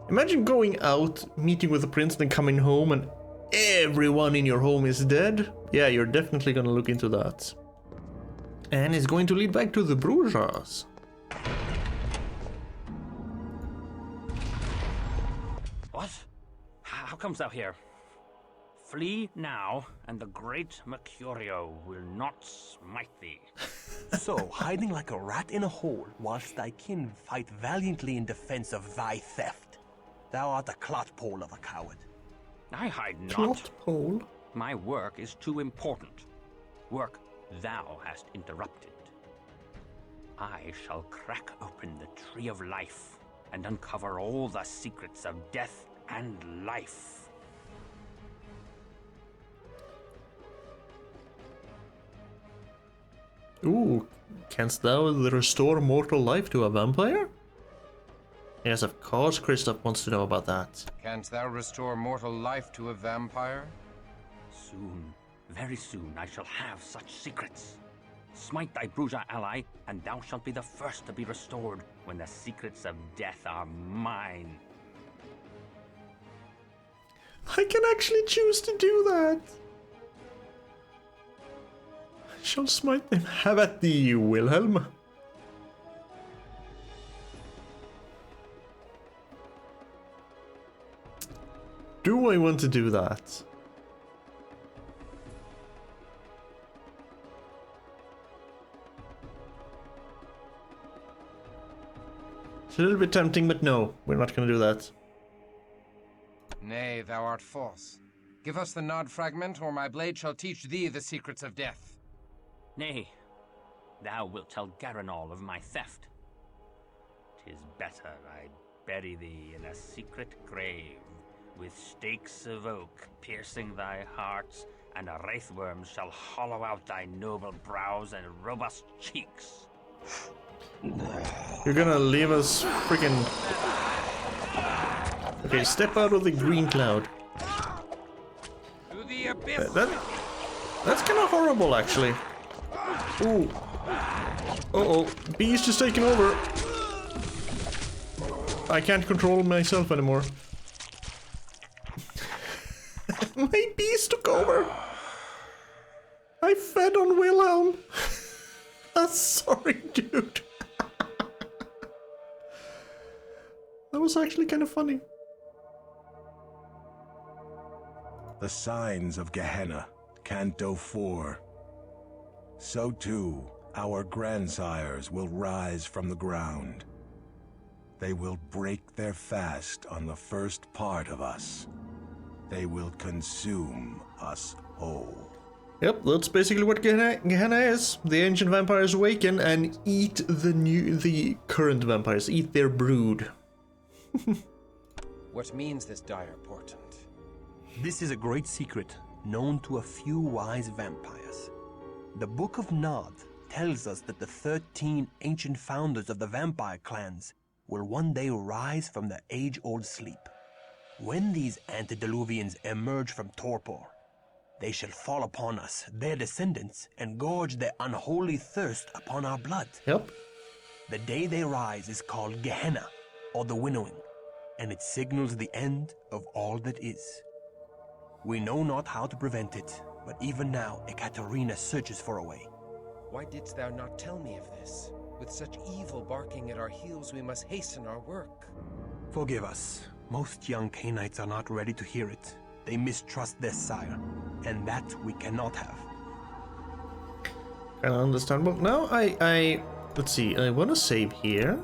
Imagine going out, meeting with the prince, then coming home and everyone in your home is dead. Yeah, you're definitely gonna look into that. And it's going to lead back to the Brujas. What? How comes thou here? Flee now, and the great Mercurio will not smite thee. So, hiding like a rat in a hole, whilst thy kin fight valiantly in defense of thy theft. Thou art a clotpole of a coward. I hide not. Clotpole? My work is too important. Work thou hast interrupted. I shall crack open the tree of life and uncover all the secrets of death and life. Ooh, canst thou restore mortal life to a vampire? Yes, of course Kristoff wants to know about that. Canst thou restore mortal life to a vampire? Soon, very soon, I shall have such secrets. Smite thy Bruja ally, and thou shalt be the first to be restored when the secrets of death are mine. I can actually choose to do that. I shall smite them. Have at thee, Wilhelm. Do I want to do that? It's a little bit tempting, but no, we're not going to do that. Nay, thou art false. Give us the nod fragment, or my blade shall teach thee the secrets of death. Nay, thou wilt tell Garanol of my theft. 'Tis better I bury thee in a secret grave, with stakes of oak piercing thy heart, and wraithworms shall hollow out thy noble brows and robust cheeks. You're gonna leave us freaking. Okay, step out of the green cloud. To the abyss! That's kind of horrible, actually. Ooh. Uh-oh. Beast is taking over. I can't control myself anymore. My beast took over. I fed on Wilhelm. Sorry, dude. That was actually kind of funny. The signs of Gehenna, Canto 4. So too, our grandsires will rise from the ground. They will break their fast on the first part of us. They will consume us whole. Yep, that's basically what Gehenna is. The ancient vampires awaken and eat the current vampires, eat their brood. What means this dire portent? This is a great secret, known to a few wise vampires. The Book of Nod tells us that the 13 ancient founders of the vampire clans will one day rise from their age-old sleep. When these antediluvians emerge from torpor, they shall fall upon us, their descendants, and gorge their unholy thirst upon our blood. Yep. The day they rise is called Gehenna, or the winnowing, and it signals the end of all that is. We know not how to prevent it, but even now Ekaterina searches for a way. Why didst thou not tell me of this? With such evil barking at our heels, we must hasten our work. Forgive us. Most young Canaanites are not ready to hear it. They mistrust their sire, and that we cannot have. Kind of understandable. Now let's see, I want to save here.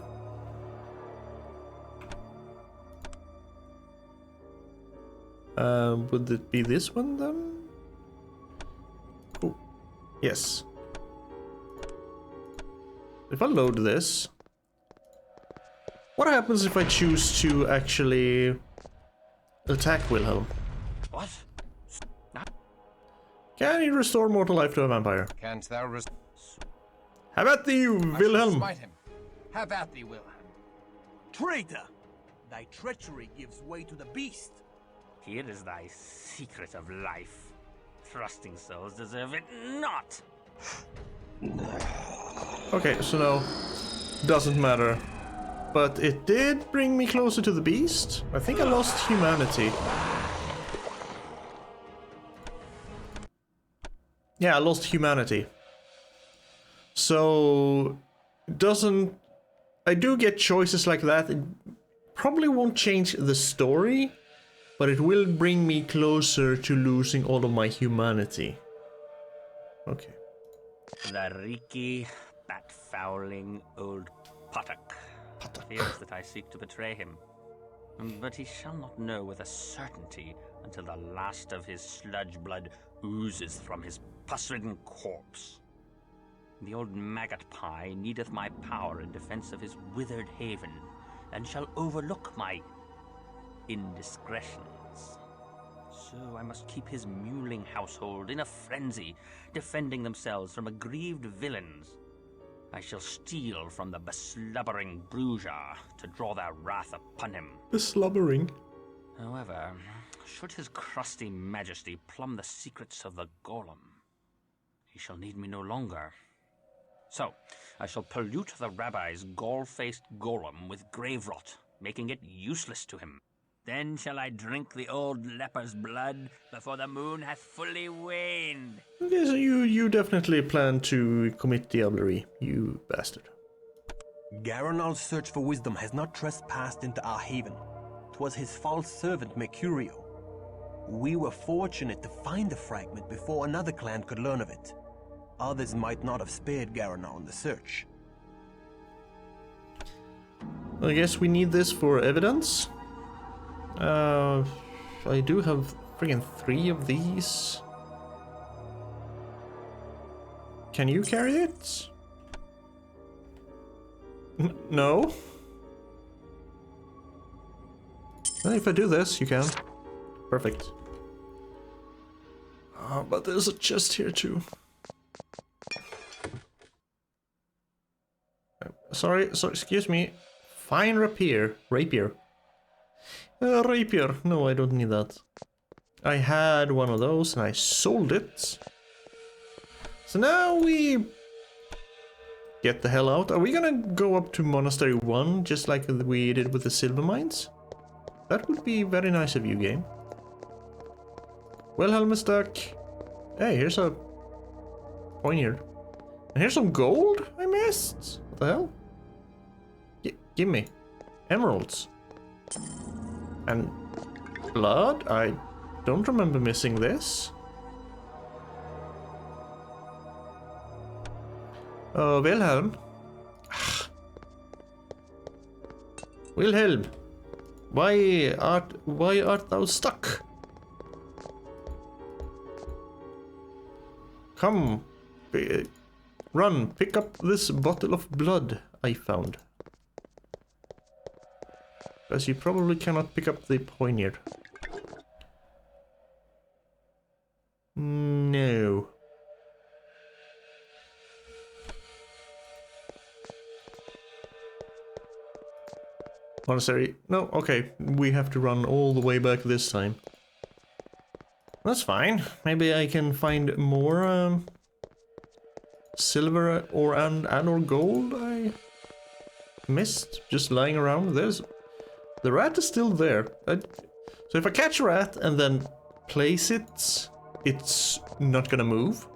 Would it be this one then? Oh, yes. if I load this, what happens if I choose to actually attack Wilhelm? What? Can he restore mortal life to a vampire? Can't thou Have at thee, I shall Wilhelm! smite him. Have at thee, Wilhelm. Traitor! Thy treachery gives way to the beast. Here is thy secret of life. Trusting souls deserve it not. Okay, so no, doesn't matter. But it did bring me closer to the beast. I think I lost humanity. Yeah, I lost humanity. So, doesn't... I do get choices like that. It probably won't change the story, but it will bring me closer to losing all of my humanity. Okay. The reeky, bat-fouling old Puttock fears that I seek to betray him. But he shall not know with a certainty until the last of his sludge blood oozes from his pus-ridden corpse. The old maggot pie needeth my power in defense of his withered haven, and shall overlook my indiscretions. So I must keep his mewling household in a frenzy, defending themselves from aggrieved villains. I shall steal from the beslubbering Bruja to draw their wrath upon him. Beslubbering? However, should his crusty majesty plumb the secrets of the golem, he shall need me no longer. So, I shall pollute the rabbi's gall-faced golem with grave rot, making it useless to him. Then shall I drink the old leper's blood before the moon hath fully waned. Yes, you definitely plan to commit diablerie, you bastard. Garanal's search for wisdom has not trespassed into our haven. 'Twas his false servant Mercurio. We were fortunate to find the fragment before another clan could learn of it. Others might not have spared Garanal in the search. I guess we need this for evidence. I do have friggin' 3 of these. Can you carry it? No? Well, if I do this, you can. Perfect. But there's a chest here too. Sorry, excuse me. Fine rapier. Rapier. Rapier. No, I don't need that. I had one of those and I sold it. So now we get the hell out. Are we gonna go up to Monastery 1 just like we did with the silver mines? That would be very nice of you, game. Wilhelm is stuck. Hey, here's a poignard. And here's some gold I missed. What the hell? Give me. Emeralds. And blood? I don't remember missing this. Wilhelm. Wilhelm. Why art thou stuck? Come. Run, pick up this bottle of blood I found. Because you probably cannot pick up the poignard. No. Monastery. No, okay. We have to run all the way back this time. That's fine. Maybe I can find more silver or or gold I missed just lying around. The rat is still there. So if I catch a rat and then place it, it's not gonna move.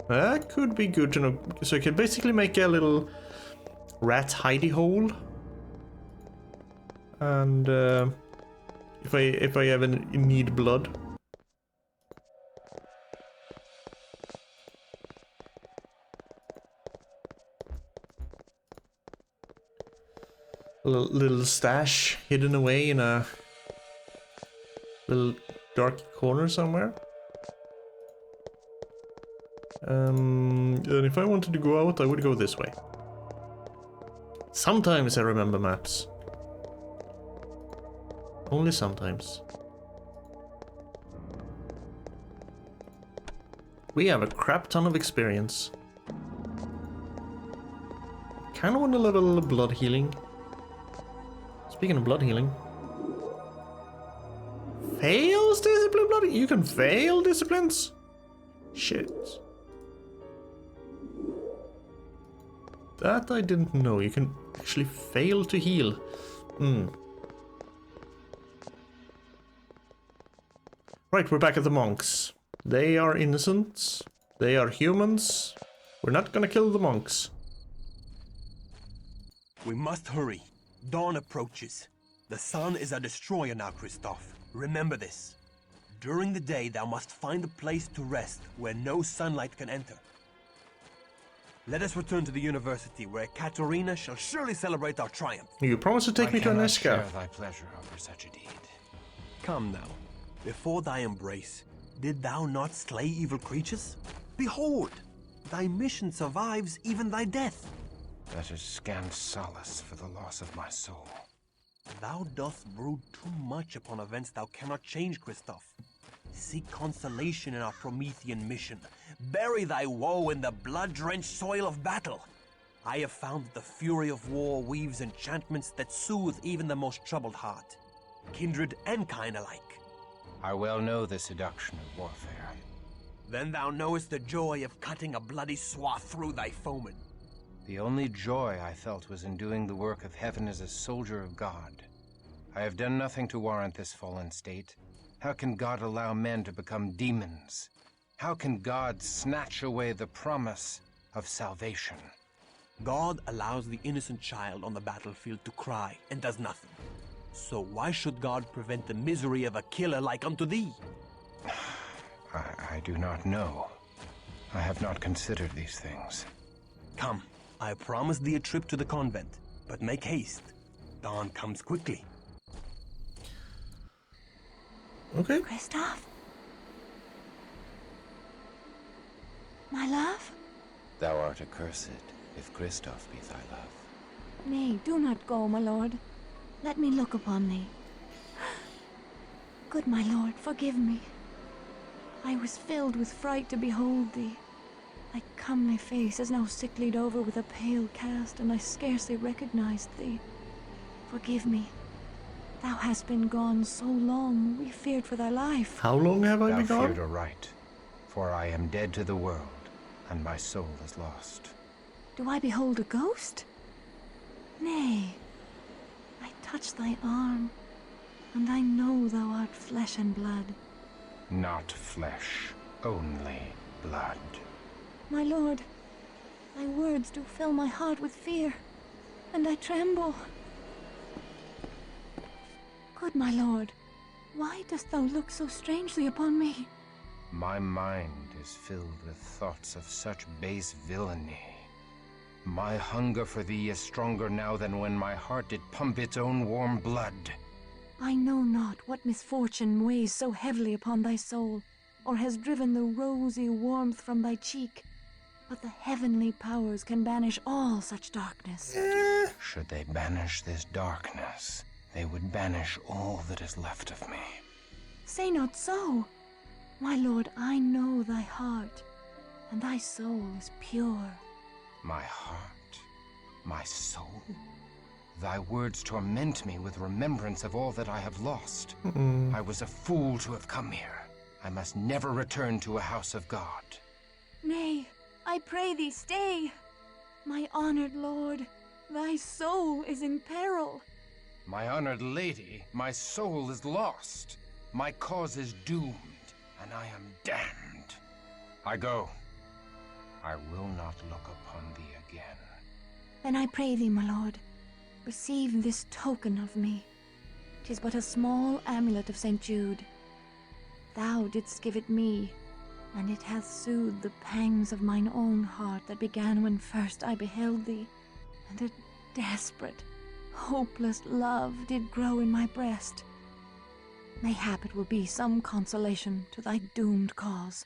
That could be good to know. So I can basically make a little rat hidey hole. And if I ever need blood. Little stash hidden away in a little dark corner somewhere. And if I wanted to go out, I would go this way. Sometimes I remember maps. Only sometimes. We have a crap ton of experience. Kinda want to level blood healing. Speaking of blood healing. Fails discipline blood? You can fail disciplines? Shit. That I didn't know. You can actually fail to heal. Right, we're back at the monks. They are innocent. They are humans. We're not gonna kill the monks. We must hurry. Dawn approaches. The sun is a destroyer now, Christoph. Remember this. During the day, thou must find a place to rest where no sunlight can enter. Let us return to the university, where Katerina shall surely celebrate our triumph. You promised to take me to an I Eska. cannot share thy pleasure over such a deed. Come now. Before thy embrace, did thou not slay evil creatures? Behold, thy mission survives even thy death. That is scant solace for the loss of my soul. Thou dost brood too much upon events thou cannot change, Christoph. Seek consolation in our Promethean mission. Bury thy woe in the blood-drenched soil of battle. I have found that the fury of war weaves enchantments that soothe even the most troubled heart. Kindred and kind alike. I well know the seduction of warfare. Then thou knowest the joy of cutting a bloody swath through thy foeman. The only joy I felt was in doing the work of heaven as a soldier of God. I have done nothing to warrant this fallen state. How can God allow men to become demons? How can God snatch away the promise of salvation? God allows the innocent child on the battlefield to cry and does nothing. So why should God prevent the misery of a killer like unto thee? I do not know. I have not considered these things. Come, I promise thee a trip to the convent, but make haste. Dawn comes quickly. Okay. Christoph? My love? Thou art accursed, if Christoph be thy love. Nay, do not go, my lord. Let me look upon thee. Good my lord, forgive me. I was filled with fright to behold thee. Thy comely face is now sicklied over with a pale cast, and I scarcely recognized thee. Forgive me. Thou hast been gone so long, we feared for thy life. How long have I Thou been gone? feared aright, for I am dead to the world, and my soul is lost. Do I behold a ghost? Nay. I touch thy arm, and I know thou art flesh and blood. Not flesh, only blood. My lord, thy words do fill my heart with fear, and I tremble. Good my lord, why dost thou look so strangely upon me? My mind is filled with thoughts of such base villainy. My hunger for thee is stronger now than when my heart did pump its own warm blood. I know not what misfortune weighs so heavily upon thy soul, or has driven the rosy warmth from thy cheek, but the heavenly powers can banish all such darkness. Should they banish this darkness, they would banish all that is left of me. Say not so. My lord, I know thy heart, and thy soul is pure. My heart, my soul. Thy words torment me with remembrance of all that I have lost. I was a fool to have come here. I must never return to a house of God. Nay, I pray thee stay. My honored lord, thy soul is in peril. My honored lady, my soul is lost. My cause is doomed, and I am damned. I go. I will not look upon thee again. Then I pray thee, my lord, receive this token of me. 'Tis but a small amulet of St. Jude. Thou didst give it me, and it hath soothed the pangs of mine own heart that began when first I beheld thee, and a desperate, hopeless love did grow in my breast. Mayhap it will be some consolation to thy doomed cause.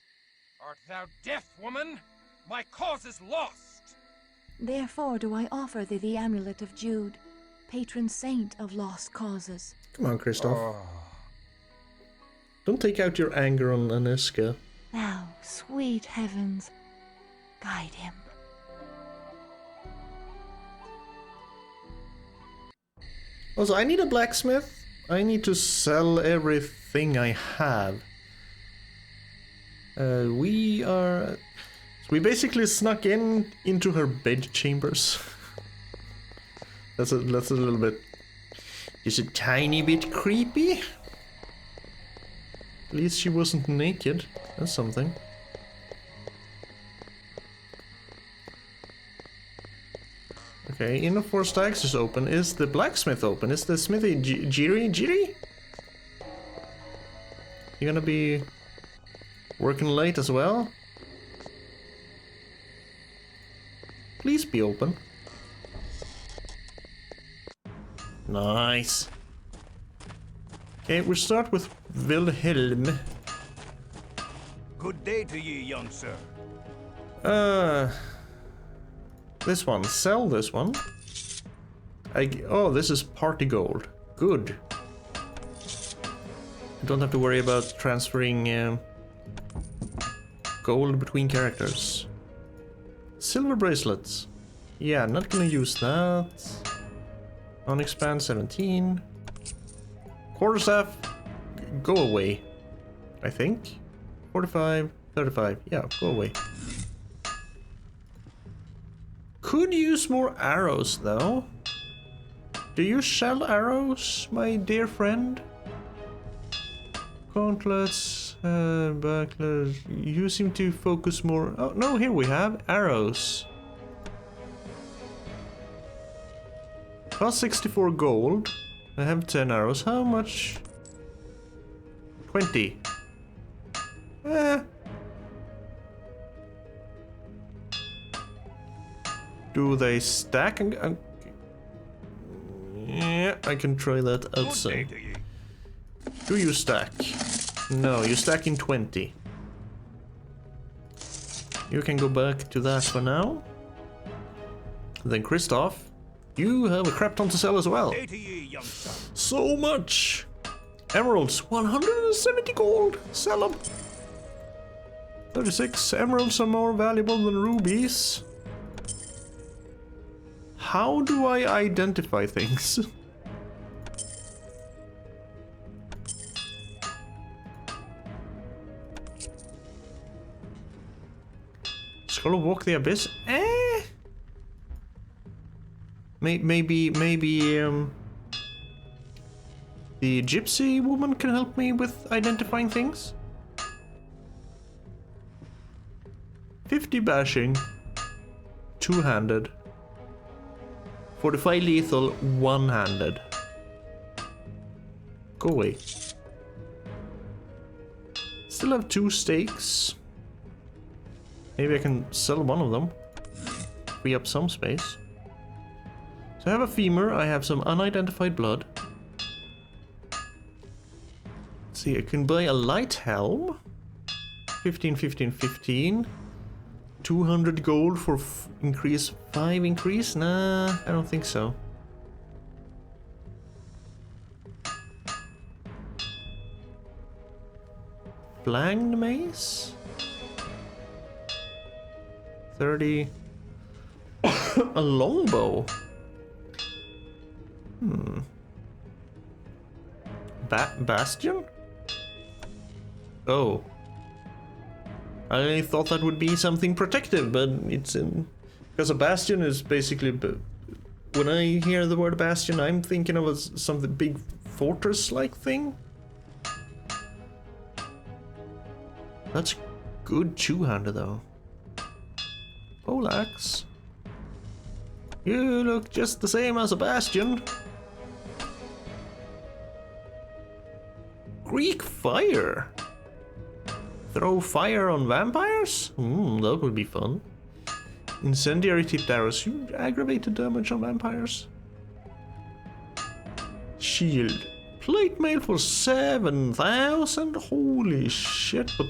Art thou deaf, woman? My cause is lost! Therefore do I offer thee the amulet of Jude, patron saint of lost causes. Come on, Kristoff. Don't take out your anger on Aniska. Thou, sweet heavens, guide him. Also, I need a blacksmith. I need to sell everything I have. We basically snuck into her bed chambers. that's a little bit, just a tiny bit creepy. At least she wasn't naked. That's something. Okay, Inn of Four Stags is open. Is the blacksmith open? Is the smithy Jiri? You gonna be working late as well? Please be open. Nice. Okay, we start with Wilhelm. Good day to ye, young sir. This one. Sell this one. Oh, this is party gold. Good. I don't have to worry about transferring gold between characters. Silver bracelets. Yeah, not gonna use that. Onyx band 17. Quarterstaff, go away. I think. 45, 35. Yeah, go away. Could use more arrows though. Do you sell arrows, my dear friend? Gauntlets, backless. You seem to focus more. Oh no, here we have arrows. Cost 64 gold. I have 10 arrows. How much? 20. Do they stack? Yeah, I can try that outside. Do you stack? No, you stack in 20. You can go back to that for now. Then Kristoff, you have a crap ton to sell as well. So much! Emeralds, 170 gold. Sell them. 36 emeralds are more valuable than rubies. How do I identify things? Skull of Walk the Abyss? Maybe the gypsy woman can help me with identifying things? 50 bashing. Two-handed. 45 lethal, one-handed. Go away. Still have 2 stakes. Maybe I can sell one of them. Free up some space. So I have a femur, I have some unidentified blood. Let's see, I can buy a light helm. 15, 15, 15. 200 gold for increase, 5 increase? Nah, I don't think so. Flanged mace? 30. A longbow? Bastion? Oh. I thought that would be something protective, but it's in... Because a bastion is basically... When I hear the word bastion, I'm thinking of something big fortress-like thing. That's good two-hander, though. Poleaxe. You look just the same as a bastion. Greek fire. Throw fire on vampires? That would be fun. Incendiary tipped arrows. You aggravated damage on vampires. Shield. Plate mail for 7,000? Holy shit, but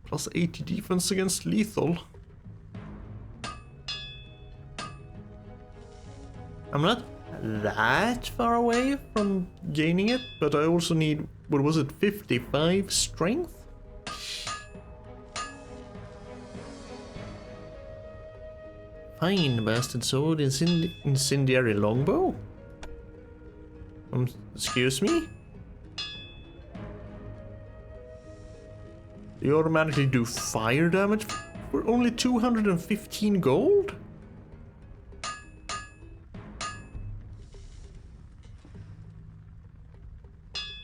plus 80 defense against lethal. I'm not that far away from gaining it, but I also need, what was it, 55 strength? Fine, bastard sword, incendiary longbow? Excuse me? You automatically do fire damage for only 215 gold?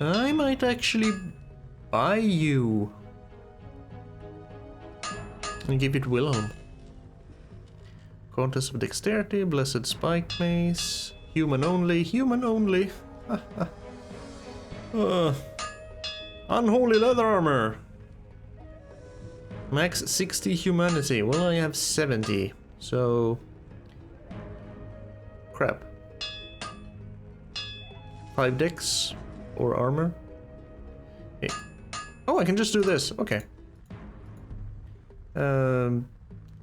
I might actually buy you and give it Wilhelm. Contest of Dexterity, Blessed Spike Mace, human only, human only. Unholy Leather Armor. Max 60 humanity. Well, I have 70, so crap. 5 dex or armor. Okay. Oh, I can just do this. Okay.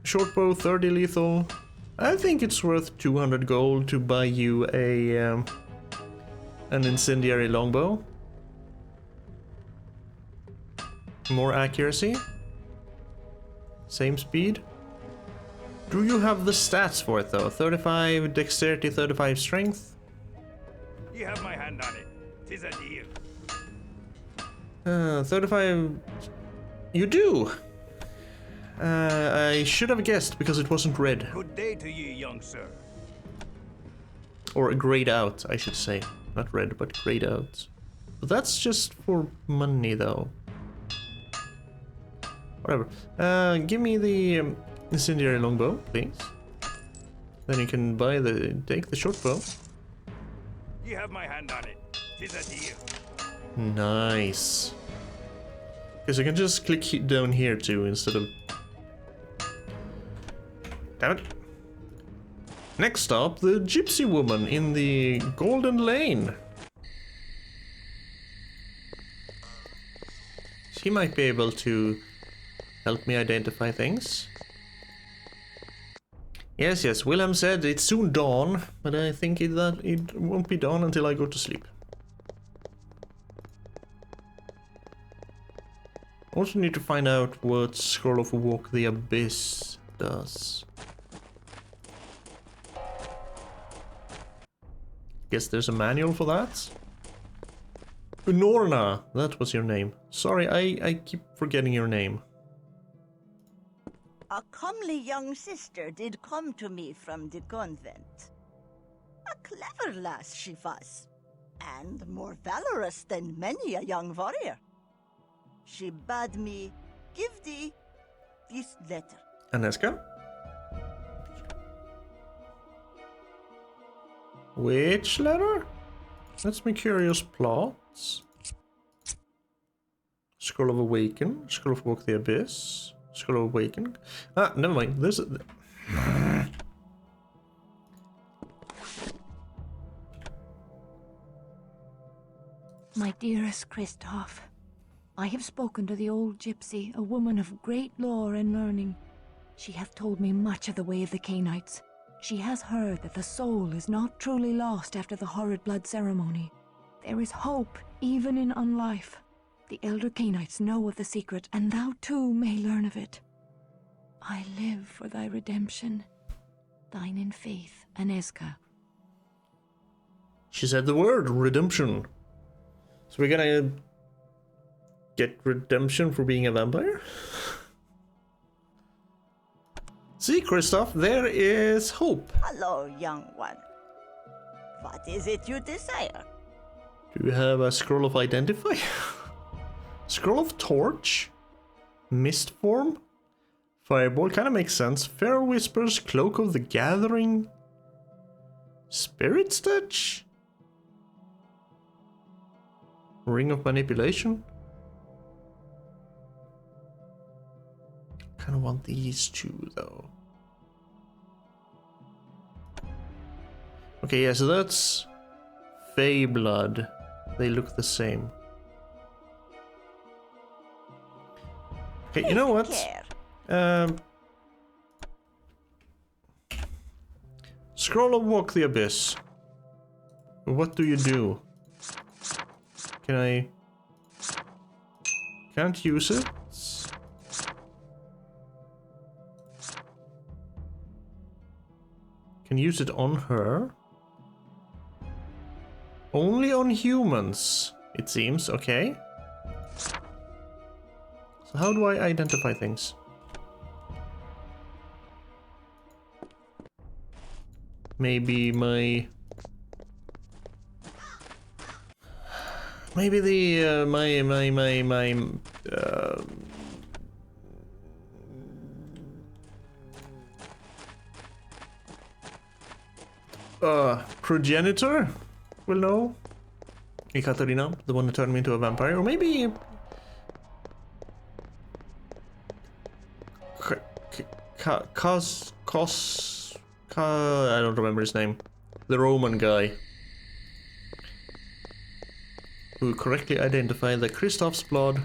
Short bow, 30 lethal. I think it's worth 200 gold to buy you a an incendiary longbow. More accuracy. Same speed. Do you have the stats for it though? 35 dexterity, 35 strength. You have my hand on it. 'Tis a deal. 35. You do. I should have guessed because it wasn't red. Good day to you, young sir. Or grayed out, I should say. Not red, but grayed out. But that's just for money though. Whatever. Give me the incendiary longbow, please. Then you can take the short bow. You have my hand on it. 'Tis a deal. Nice. Because I can just click down here too instead of... Damn it. Next stop, the gypsy woman in the Golden Lane. She might be able to help me identify things. Yes, Wilhelm said it's soon dawn, but I think that it won't be dawn until I go to sleep. Also need to find out what Scroll of Walk the Abyss does. Guess there's a manual for that? Unorna, that was your name. Sorry, I keep forgetting your name. A comely young sister did come to me from the convent. A clever lass she was, and more valorous than many a young warrior. She bade me give thee this letter. Aneska? Which letter? That's my curious plots. Scroll of Awaken, Scroll of Walk the Abyss, Scroll of Awaken. Ah, never mind. There's a... My dearest Christoph, I have spoken to the old gypsy, a woman of great lore and learning. She hath told me much of the way of the Cainites. She has heard that the soul is not truly lost after the horrid blood ceremony. There is hope even in unlife. The elder Cainites know of the secret, and thou too may learn of it. I live for thy redemption. Thine in faith, Aneska. She said the word redemption. So we're gonna get redemption for being a vampire? See, Christoph, there is hope. Hello, young one. What is it you desire? Do you have a Scroll of Identify? Scroll of Torch? Mist Form? Fireball kind of makes sense. Feral Whispers, Cloak of the Gathering? Spirit's Touch? Ring of Manipulation? Kind of want these two though. Okay, yeah, so that's Fey Blood. They look the same. Okay, you know what? Scroll of Walk the Abyss. What do you do? Can I... Can't use it? Can use it on her? Only on humans, it seems. Okay. So how do I identify things? Maybe my... Maybe the, progenitor will know. Ekaterina, the one that turned me into a vampire, or maybe... I don't remember his name. The Roman guy. Who correctly identified that Kristoff's blood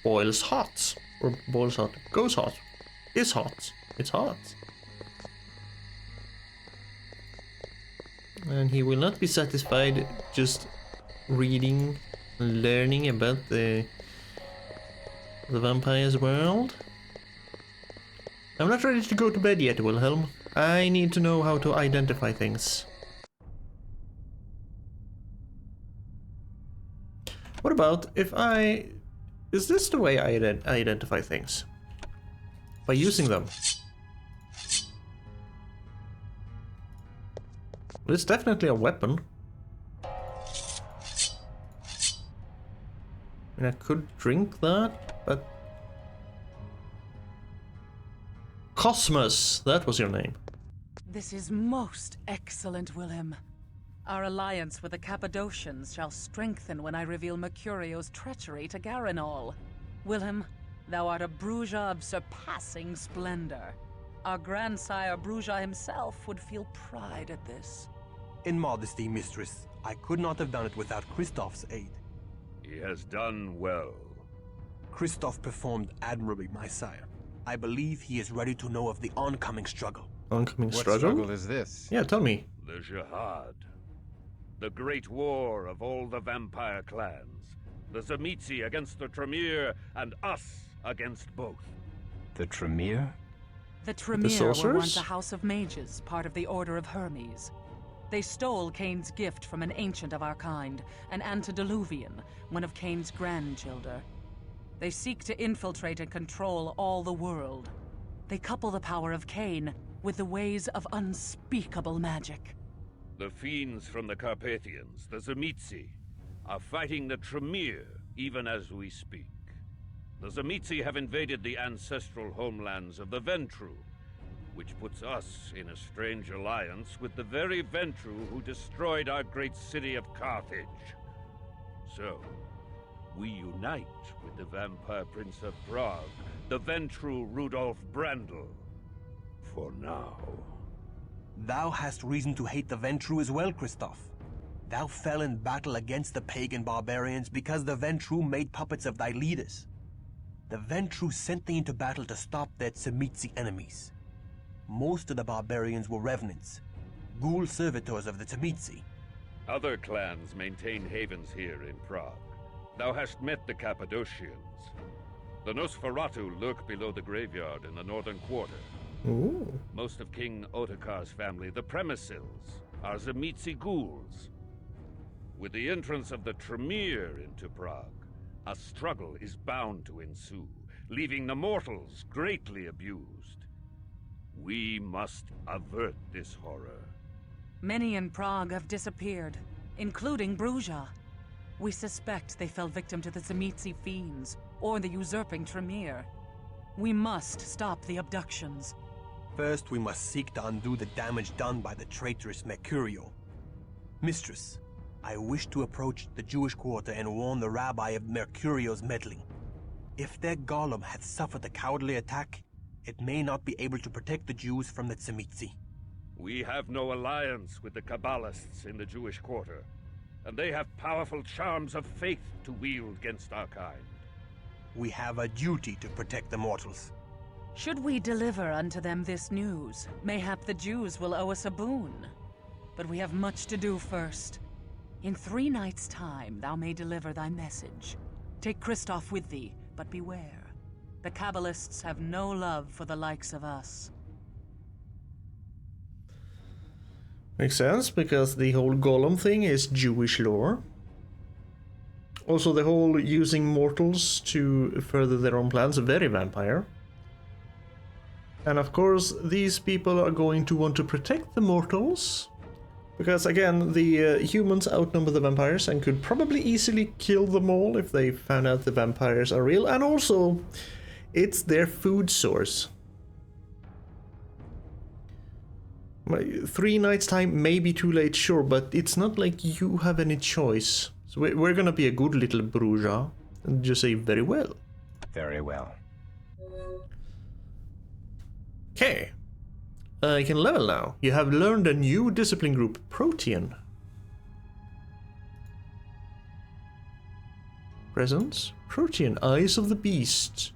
boils hot. Or boils hot. Goes hot. Is hot. It's hot. And he will not be satisfied just reading and learning about the vampire's world. I'm not ready to go to bed yet, Wilhelm. I need to know how to identify things. What about if I... Is this the way I identify things? By using them. Well, it's definitely a weapon. I mean, I could drink that, but... Cosmos, that was your name. This is most excellent, Wilhelm. Our alliance with the Cappadocians shall strengthen when I reveal Mercurio's treachery to Garanol. Wilhelm, thou art a Bruja of surpassing splendor. Our grandsire Bruja himself would feel pride at this. In modesty, mistress, I could not have done it without Kristoff's aid. He has done well. Kristoff performed admirably, my sire. I believe he is ready to know of the oncoming struggle. Oncoming What struggle? struggle is this? Yeah, tell me. The Jihad. The great war of all the vampire clans. The Tzimisce against the Tremere, and us against both. The Tremere? The Tremere sorcerers? were once a house of mages, part of the Order of Hermes. They stole Cain's gift from an ancient of our kind, an antediluvian, one of Cain's grandchildren. They seek to infiltrate and control all the world. They couple the power of Cain with the ways of unspeakable magic. The fiends from the Carpathians, the Tzimisce, are fighting the Tremere even as we speak. The Tzimisce have invaded the ancestral homelands of the Ventru, which puts us in a strange alliance with the very Ventru who destroyed our great city of Carthage. So, we unite with the Vampire Prince of Prague, the Ventru Rudolf Brandl. For now. Thou hast reason to hate the Ventru as well, Kristoff. Thou fell in battle against the pagan barbarians because the Ventru made puppets of thy leaders. The Ventru sent thee into battle to stop their Tzimisce enemies. Most of the barbarians were revenants, ghoul servitors of the Tzimisce. Other clans maintain havens here in Prague. Thou hast met the Cappadocians. The Nosferatu lurk below the graveyard in the northern quarter. Ooh. Most of King Ottokar's family, the Premisils, are Tzimisce ghouls. With the entrance of the Tremere into Prague, a struggle is bound to ensue, leaving the mortals greatly abused. We must avert this horror. Many in Prague have disappeared, including Bruja. We suspect they fell victim to the Tzimisce fiends, or the usurping Tremere. We must stop the abductions. First, we must seek to undo the damage done by the traitorous Mercurio. Mistress, I wish to approach the Jewish quarter and warn the rabbi of Mercurio's meddling. If their golem hath suffered a cowardly attack, it may not be able to protect the Jews from the Tzimisce. We have no alliance with the Kabbalists in the Jewish quarter, and they have powerful charms of faith to wield against our kind. We have a duty to protect the mortals. Should we deliver unto them this news, mayhap the Jews will owe us a boon. But we have much to do first. In 3 nights' time thou may deliver thy message. Take Kristoff with thee, but beware. The Kabbalists have no love for the likes of us. Makes sense, because the whole golem thing is Jewish lore. Also, the whole using mortals to further their own plans, very vampire. And of course, these people are going to want to protect the mortals. Because again, the humans outnumber the vampires and could probably easily kill them all if they found out the vampires are real. And also, it's their food source. 3 nights time may be too late, sure, but it's not like you have any choice. So we're gonna be a good little Bruja, and just say very well. Very well. Okay. You can level now. You have learned a new discipline group, Protean. Presence, Protean, Eyes of the Beast.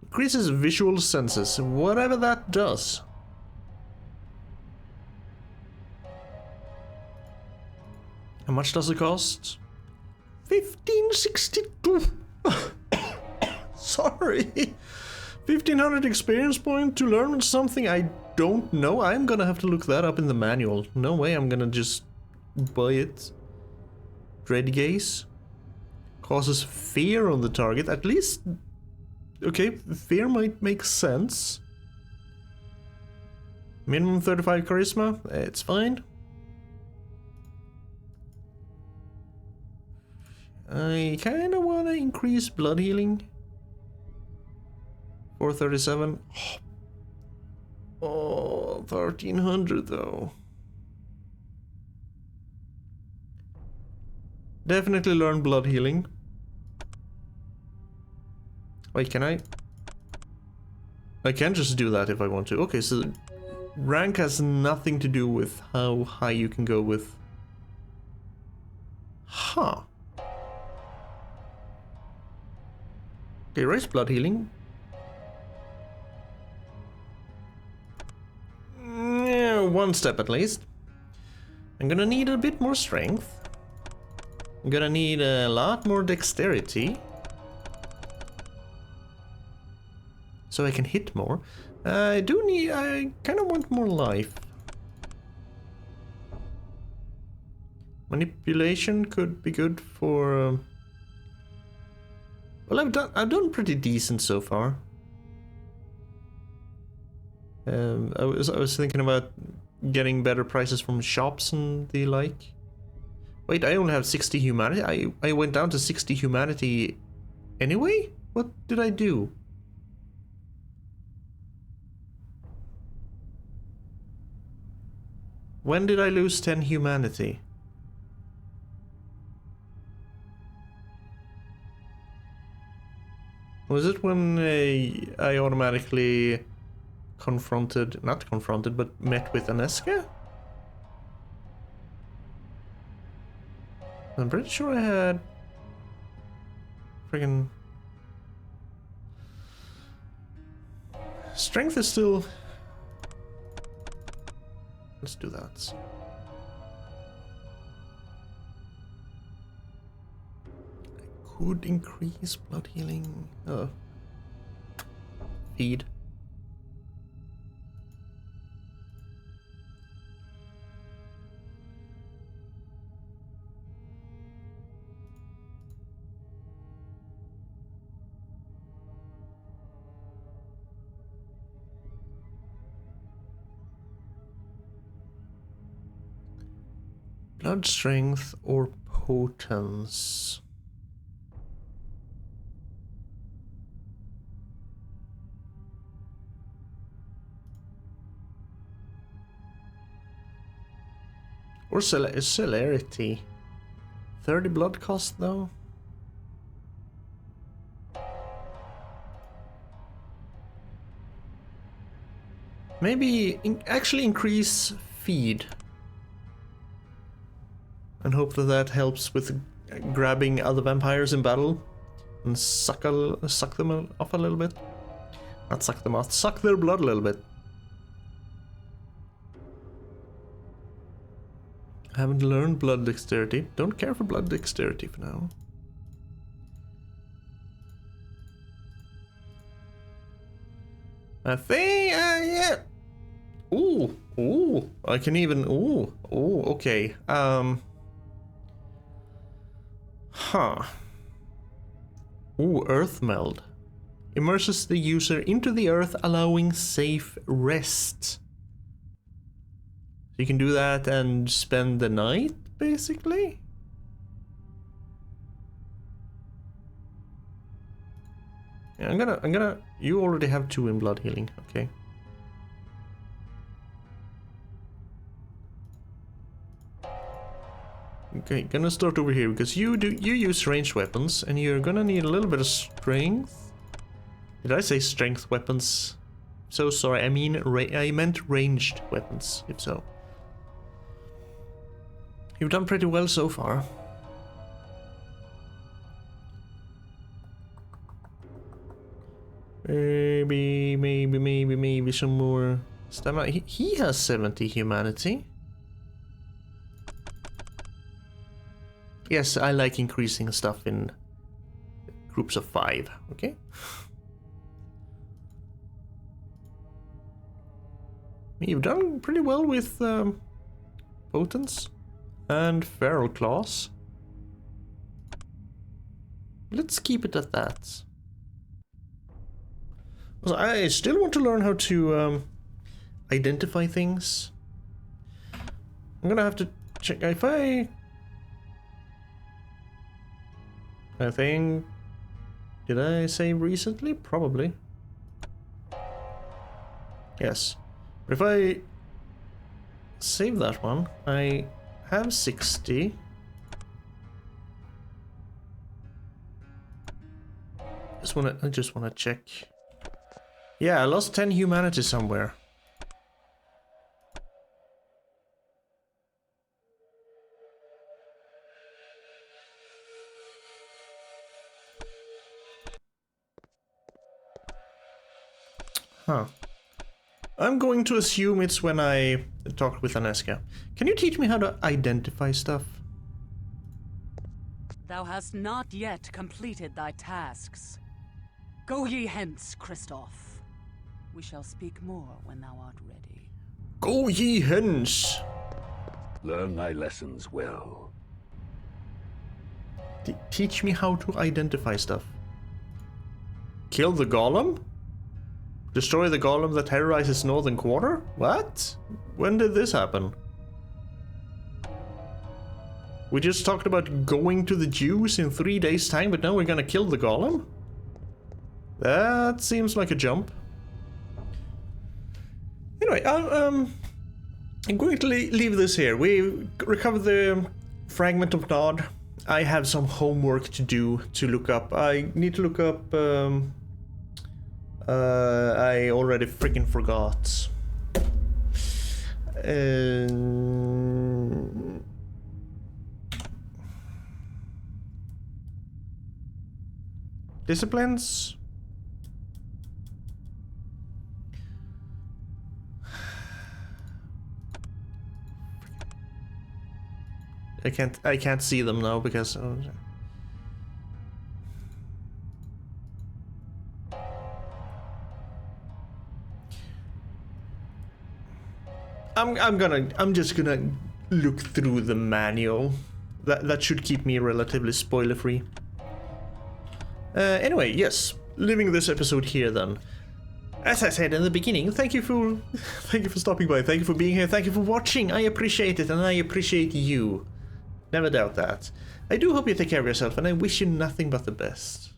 Increases visual senses, whatever that does. How much does it cost? 1562. Sorry. 1500 experience point to learn something I don't know. I'm gonna have to look that up in the manual. No way I'm gonna just buy it. Dread Gaze. Causes fear on the target. At least... Okay, fear might make sense. Minimum 35 charisma. It's fine. I kinda wanna increase blood healing. 437. Oh, 1300 though. Definitely learn blood healing. Wait, can I? I can just do that if I want to. Okay, so rank has nothing to do with how high you can go with. Huh. Okay, raise blood healing. Yeah, 1 step at least. I'm gonna need a bit more strength. I'm gonna need a lot more dexterity. So I can hit more. I kind of want more life. Manipulation could be good for... Well, I've done pretty decent so far. I was thinking about getting better prices from shops and the like. Wait, I only have 60 humanity. I went down to 60 humanity anyway? What did I do? When did I lose 10 humanity? Was it when I automatically not confronted, but met with Aneska? I'm pretty sure I had friggin' strength is still... Let's do that. I could increase blood healing. Feed. Blood strength or potence. Or celerity. 30 blood cost though. Maybe actually increase feed. And hope that helps with grabbing other vampires in battle and suck them off a little bit. Not suck them off, suck their blood a little bit. Haven't learned blood dexterity. Don't care for blood dexterity for now. I think, yeah. Ooh, ooh, I can even, ooh, okay. Ooh, earth meld. Immerses the user into the earth, allowing safe rest. You can do that and spend the night, basically? Yeah, I'm gonna, you already have 2 in blood healing, okay. Okay, gonna start over here, because you use ranged weapons, and you're gonna need a little bit of strength. Did I say strength weapons? So sorry, I meant ranged weapons, if so. You've done pretty well so far. Maybe some more stamina. He has 70 humanity. Yes, I like increasing stuff in groups of 5, okay? You've done pretty well with potence and feral claws. Let's keep it at that. I still want to learn how to identify things. I'm gonna have to check if I think, did I save recently? Probably. Yes. But if I save that one, I have 60. I just wanna check. Yeah, I lost 10 humanity somewhere. Huh. I'm going to assume it's when I talked with Aneska. Can you teach me how to identify stuff? Thou hast not yet completed thy tasks. Go ye hence, Kristoff. We shall speak more when thou art ready. Go ye hence! Learn thy lessons well. Teach me how to identify stuff. Kill the golem? Destroy the golem that terrorizes Northern Quarter? What? When did this happen? We just talked about going to the Jews in 3 days' time, but now we're gonna kill the golem? That seems like a jump. Anyway, I'm going to leave this here. We recovered the fragment of Nod. I have some homework to do to look up. I need to look up... I already freaking forgot. Disciplines? I can't see them now because I'm just gonna look through the manual. That should keep me relatively spoiler free. Anyway, yes, leaving this episode here then. As I said in the beginning, thank you for stopping by, thank you for being here, thank you for watching. I appreciate it, and I appreciate you. Never doubt that. I do hope you take care of yourself, and I wish you nothing but the best.